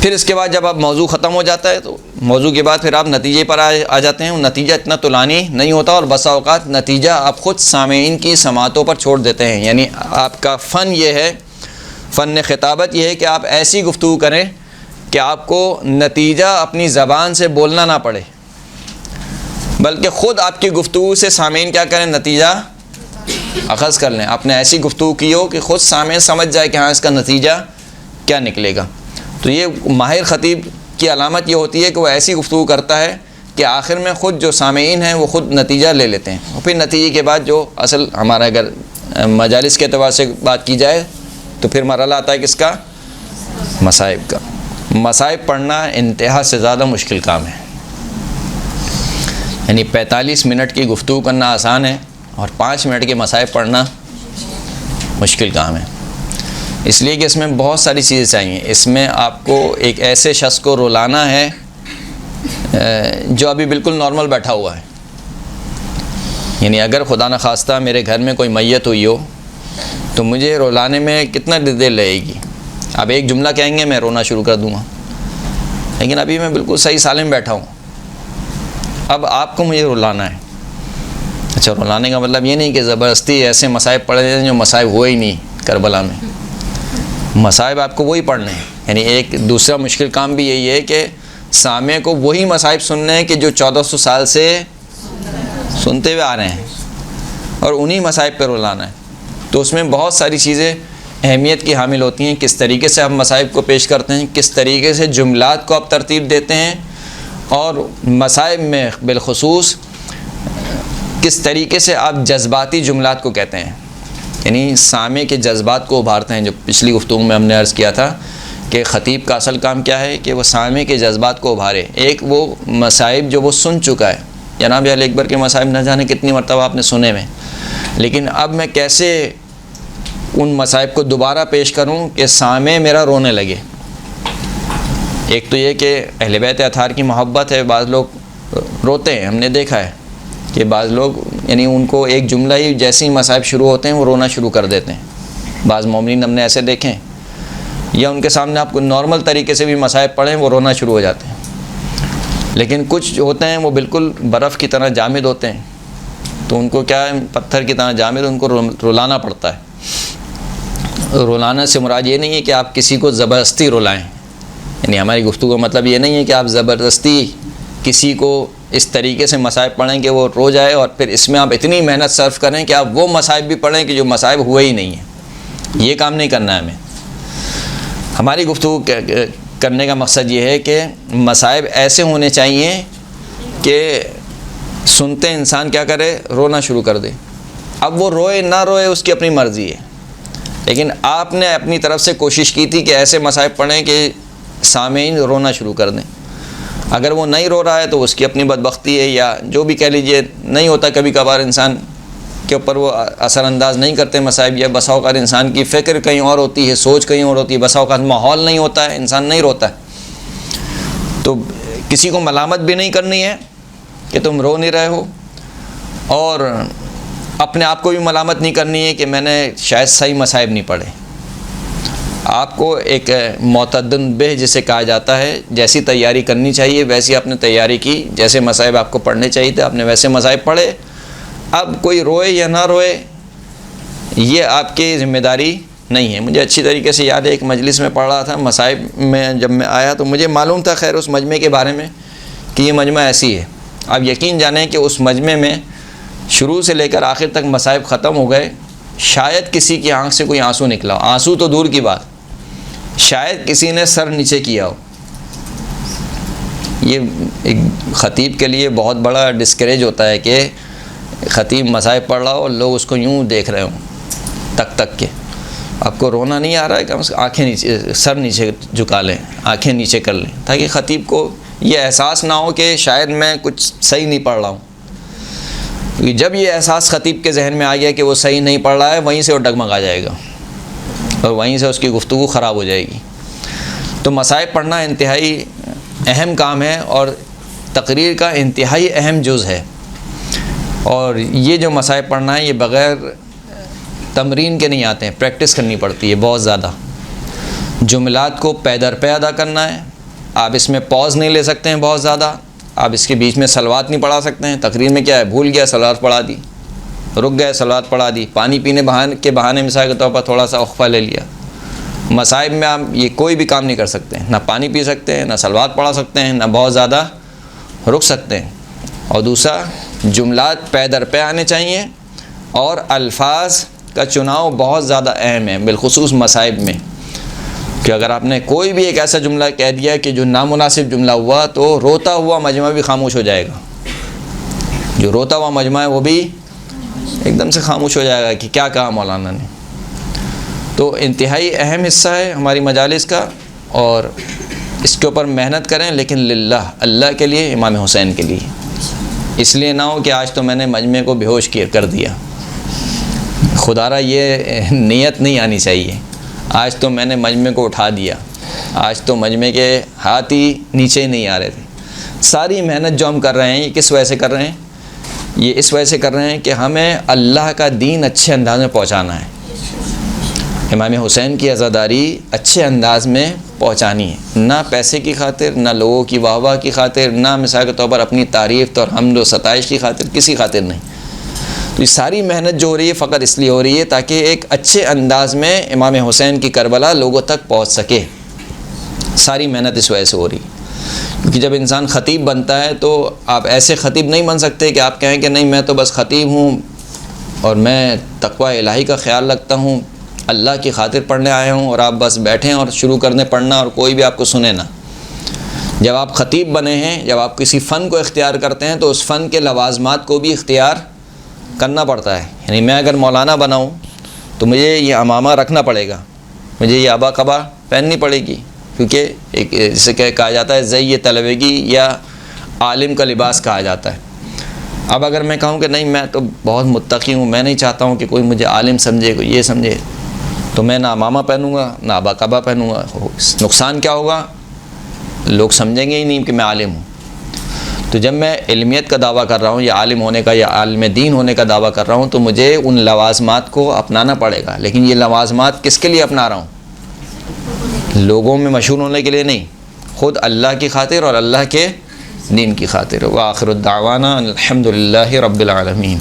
Speaker 2: پھر اس کے بعد جب آپ موضوع ختم ہو جاتا ہے تو موضوع کے بعد پھر آپ نتیجے پر آ جاتے ہیں. نتیجہ اتنا طولانی نہیں ہوتا, اور بسا اوقات نتیجہ آپ خود سامعین کی سماعتوں پر چھوڑ دیتے ہیں. یعنی آپ کا فن یہ ہے, فن خطابت یہ ہے کہ آپ ایسی گفتگو کریں کہ آپ کو نتیجہ اپنی زبان سے بولنا نہ پڑے, بلکہ خود آپ کی گفتگو سے سامعین کیا کریں, نتیجہ اخذ کر لیں. آپ نے ایسی گفتگو کی ہو کہ خود سامعین سمجھ جائے کہ ہاں اس کا نتیجہ کیا نکلے گا. تو یہ ماہر خطیب کی علامت یہ ہوتی ہے کہ وہ ایسی گفتگو کرتا ہے کہ آخر میں خود جو سامعین ہیں وہ خود نتیجہ لے لیتے ہیں. اور پھر نتیجے کے بعد جو اصل ہمارا اگر مجالس کے اعتبار سے بات کی جائے تو پھر مرحلہ آتا ہے کس کا, مصائب کا. مصائب پڑھنا انتہا سے زیادہ مشکل کام ہے. یعنی 45 منٹ کی گفتگو کرنا آسان ہے, اور 5 منٹ کے مصائب پڑھنا مشکل کام ہے. اس لیے کہ اس میں بہت ساری چیزیں چاہیے. اس میں آپ کو ایک ایسے شخص کو رلانا ہے جو ابھی بالکل نارمل بیٹھا ہوا ہے. یعنی اگر خدا نخواستہ میرے گھر میں کوئی میت ہوئی ہو تو مجھے رلانے میں کتنا دیر لگے گی. اب ایک جملہ کہیں گے میں رونا شروع کر دوں گا, لیکن ابھی میں بالکل صحیح سالم بیٹھا ہوں. اب آپ کو مجھے رلانا ہے. اچھا, رلانے کا مطلب یہ نہیں کہ زبردستی ایسے مصائب پڑھے ہیں جو مصائب ہوئے ہی نہیں کربلا میں. مصائب آپ کو وہی پڑھنے ہیں. یعنی ایک دوسرا مشکل کام بھی یہی ہے کہ سامع کو وہی مصائب سننے ہیں کہ جو 1400 سال سے سنتے ہوئے آ رہے ہیں, اور انہی مصائب پہ رلانا ہے. تو اس میں بہت ساری چیزیں اہمیت کی حامل ہوتی ہیں. کس طریقے سے آپ مصائب کو پیش کرتے ہیں, کس طریقے سے جملات کو آپ ترتیب دیتے ہیں, اور مصائب میں بالخصوص کس طریقے سے آپ جذباتی جملات کو کہتے ہیں. یعنی سامع کے جذبات کو ابھارتے ہیں. جو پچھلی گفتگو میں ہم نے عرض کیا تھا کہ خطیب کا اصل کام کیا ہے کہ وہ سامع کے جذبات کو ابھارے. ایک وہ مصائب جو وہ سن چکا ہے, جناب علی اکبر کے مصائب نہ جانے کتنی مرتبہ آپ نے سنے میں, لیکن اب میں کیسے ان مصائب کو دوبارہ پیش کروں کہ سامع میرا رونے لگے. ایک تو یہ کہ اہل بیت اطہار کی محبت ہے. بعض لوگ روتے ہیں, ہم نے دیکھا ہے کہ بعض لوگ یعنی ان کو ایک جملہ ہی جیسے ہی مصائب شروع ہوتے ہیں وہ رونا شروع کر دیتے ہیں. بعض مومنین ہم نے ایسے دیکھے ہیں, یا ان کے سامنے آپ کو نارمل طریقے سے بھی مصائب پڑھیں وہ رونا شروع ہو جاتے ہیں. لیکن کچھ ہوتے ہیں وہ بالکل برف کی طرح جامد ہوتے ہیں, تو ان کو کیا ہے, پتھر کی طرح جامد, ان کو رلانا پڑتا ہے. رلانا سے مراد یہ نہیں ہے کہ آپ کسی کو زبردستی رلائیں. یعنی ہماری گفتگو کا مطلب یہ نہیں ہے کہ آپ زبردستی کسی کو اس طریقے سے مصائب پڑھیں کہ وہ رو جائے, اور پھر اس میں آپ اتنی محنت صرف کریں کہ آپ وہ مصائب بھی پڑھیں کہ جو مصائب ہوئے ہی نہیں ہیں. یہ کام نہیں کرنا ہے ہمیں. ہماری گفتگو کرنے کا مقصد یہ ہے کہ مصائب ایسے ہونے چاہیے کہ سنتے انسان کیا کرے, رونا شروع کر دے. اب وہ روئے نہ روئے اس کی اپنی مرضی ہے, لیکن آپ نے اپنی طرف سے کوشش کی تھی کہ ایسے مصائب پڑھیں کہ سامعین رونا شروع کر دیں. اگر وہ نہیں رو رہا ہے تو اس کی اپنی بدبختی ہے, یا جو بھی کہہ لیجئے. نہیں ہوتا کبھی کبھار انسان کے اوپر وہ اثر انداز نہیں کرتے مصائب, یا بسا اوقات انسان کی فکر کہیں اور ہوتی ہے, سوچ کہیں اور ہوتی ہے, بسا اوقات ماحول نہیں ہوتا ہے, انسان نہیں روتا ہے. تو کسی کو ملامت بھی نہیں کرنی ہے کہ تم رو نہیں رہے ہو, اور اپنے آپ کو بھی ملامت نہیں کرنی ہے کہ میں نے شاید صحیح مصائب نہیں پڑھے. آپ کو ایک معتدن بہ جسے کہا جاتا ہے, جیسی تیاری کرنی چاہیے ویسی آپ نے تیاری کی. جیسے مصائب آپ کو پڑھنے چاہیے تھے آپ نے ویسے مصائب پڑھے. اب کوئی روئے یا نہ روئے یہ آپ کی ذمہ داری نہیں ہے. مجھے اچھی طریقے سے یاد ہے, ایک مجلس میں پڑھ رہا تھا مصائب میں. جب میں آیا تو مجھے معلوم تھا خیر اس مجمع کے بارے میں کہ یہ مجمع ایسی ہے. آپ یقین جانیں کہ اس مجمع میں شروع سے لے کر آخر تک مصائب ختم ہو گئے. شاید کسی کی آنکھ سے کوئی آنسو نکلا ہو, آنسو تو دور کی بات, شاید کسی نے سر نیچے کیا ہو. یہ ایک خطیب کے لیے بہت بڑا ڈسکریج ہوتا ہے کہ خطیب مصائب پڑھ رہا ہو اور لوگ اس کو یوں دیکھ رہے ہوں تک تک کے. آپ کو رونا نہیں آ رہا ہے, کم از کم آنکھیں نیچے, سر نیچے جھکا لیں, آنکھیں نیچے کر لیں, تاکہ خطیب کو یہ احساس نہ ہو کہ شاید میں کچھ صحیح نہیں پڑھ رہا ہوں. کیونکہ جب یہ احساس خطیب کے ذہن میں آ گیا کہ وہ صحیح نہیں پڑھ رہا ہے, وہیں سے وہ ڈگمگا جائے گا اور وہیں سے اس کی گفتگو خراب ہو جائے گی. تو مصائب پڑھنا انتہائی اہم کام ہے اور تقریر کا انتہائی اہم جز ہے. اور یہ جو مصائب پڑھنا ہے یہ بغیر تمرین کے نہیں آتے ہیں, پریکٹس کرنی پڑتی ہے بہت زیادہ. جملات کو پے در پے ادا کرنا ہے. آپ اس میں پوز نہیں لے سکتے ہیں بہت زیادہ. آپ اس کے بیچ میں صلوات نہیں پڑھا سکتے ہیں. تقریر میں کیا ہے, بھول گیا صلوات پڑھا دی, رک گئے صلوات پڑھا دی, پانی پینے کے بہانے مثال کے طور پر تھوڑا سا وقفہ لے لیا. مصائب میں آپ یہ کوئی بھی کام نہیں کر سکتے ہیں, نہ پانی پی سکتے ہیں, نہ صلوات پڑھا سکتے ہیں, نہ بہت زیادہ رک سکتے ہیں. اور دوسرا, جملات پے در پے آنے چاہیے, اور الفاظ کا چناؤ بہت زیادہ اہم ہے بالخصوص مصائب میں. کہ اگر آپ نے کوئی بھی ایک ایسا جملہ کہہ دیا کہ جو نامناسب جملہ ہوا تو روتا ہوا مجمع بھی خاموش ہو جائے گا. جو روتا ہوا مجمع ہے وہ بھی ایک دم سے خاموش ہو جائے گا کہ کیا کہا مولانا نے. تو انتہائی اہم حصہ ہے ہماری مجالس کا, اور اس کے اوپر محنت کریں, لیکن للہ, اللہ کے لیے, امام حسین کے لیے. اس لیے نہ ہو کہ آج تو میں نے مجمع کو بے ہوش کر دیا. خدا را یہ نیت نہیں آنی چاہیے. آج تو میں نے مجمع کو اٹھا دیا، آج تو مجمع کے ہاتھ ہی نیچے نہیں آ رہے تھے۔ ساری محنت جو ہم کر رہے ہیں یہ کس وجہ سے کر رہے ہیں؟ یہ اس وجہ سے کر رہے ہیں کہ ہمیں اللہ کا دین اچھے انداز میں پہنچانا ہے، امام حسین کی عزاداری اچھے انداز میں پہنچانی ہے، نہ پیسے کی خاطر، نہ لوگوں کی واہ واہ کی خاطر، نہ مثال کے طور پر اپنی تعریف اور حمد و ستائش کی خاطر، کسی خاطر نہیں۔ تو یہ ساری محنت جو ہو رہی ہے فقط اس لیے ہو رہی ہے تاکہ ایک اچھے انداز میں امام حسین کی کربلا لوگوں تک پہنچ سکے۔ ساری محنت اس وجہ سے ہو رہی ہے، کیونکہ جب انسان خطیب بنتا ہے تو آپ ایسے خطیب نہیں بن سکتے کہ آپ کہیں کہ نہیں میں تو بس خطیب ہوں اور میں تقوی الہی کا خیال رکھتا ہوں، اللہ کی خاطر پڑھنے آیا ہوں، اور آپ بس بیٹھیں اور شروع کر دیں پڑھنا اور کوئی بھی آپ کو سنے نہ۔ جب آپ خطیب بنے ہیں، جب آپ کسی فن کو اختیار کرتے ہیں تو اس فن کے لوازمات کو بھی اختیار کرنا پڑتا ہے۔ یعنی میں اگر مولانا بناؤں تو مجھے یہ عمامہ رکھنا پڑے گا، مجھے یہ عبا قبا پہننی پڑے گی، کیونکہ ایک جسے کہا جاتا ہے زی طلبگی یا عالم کا لباس کہا جاتا ہے۔ اب اگر میں کہوں کہ نہیں میں تو بہت متقی ہوں، میں نہیں چاہتا ہوں کہ کوئی مجھے عالم سمجھے، کوئی یہ سمجھے، تو میں نہ عمامہ پہنوں گا نہ عبا قبا پہنوں گا۔ نقصان کیا ہوگا؟ لوگ سمجھیں گے ہی نہیں کہ میں عالم ہوں۔ تو جب میں علمیت کا دعویٰ کر رہا ہوں یا عالم ہونے کا یا عالم دین ہونے کا دعویٰ کر رہا ہوں تو مجھے ان لوازمات کو اپنانا پڑے گا، لیکن یہ لوازمات کس کے لیے اپنا رہا ہوں؟ لوگوں میں مشہور ہونے کے لیے نہیں، خود اللہ کی خاطر اور اللہ کے دین کی خاطر۔ وآخر الدعوانا الحمد للہ رب العالمین۔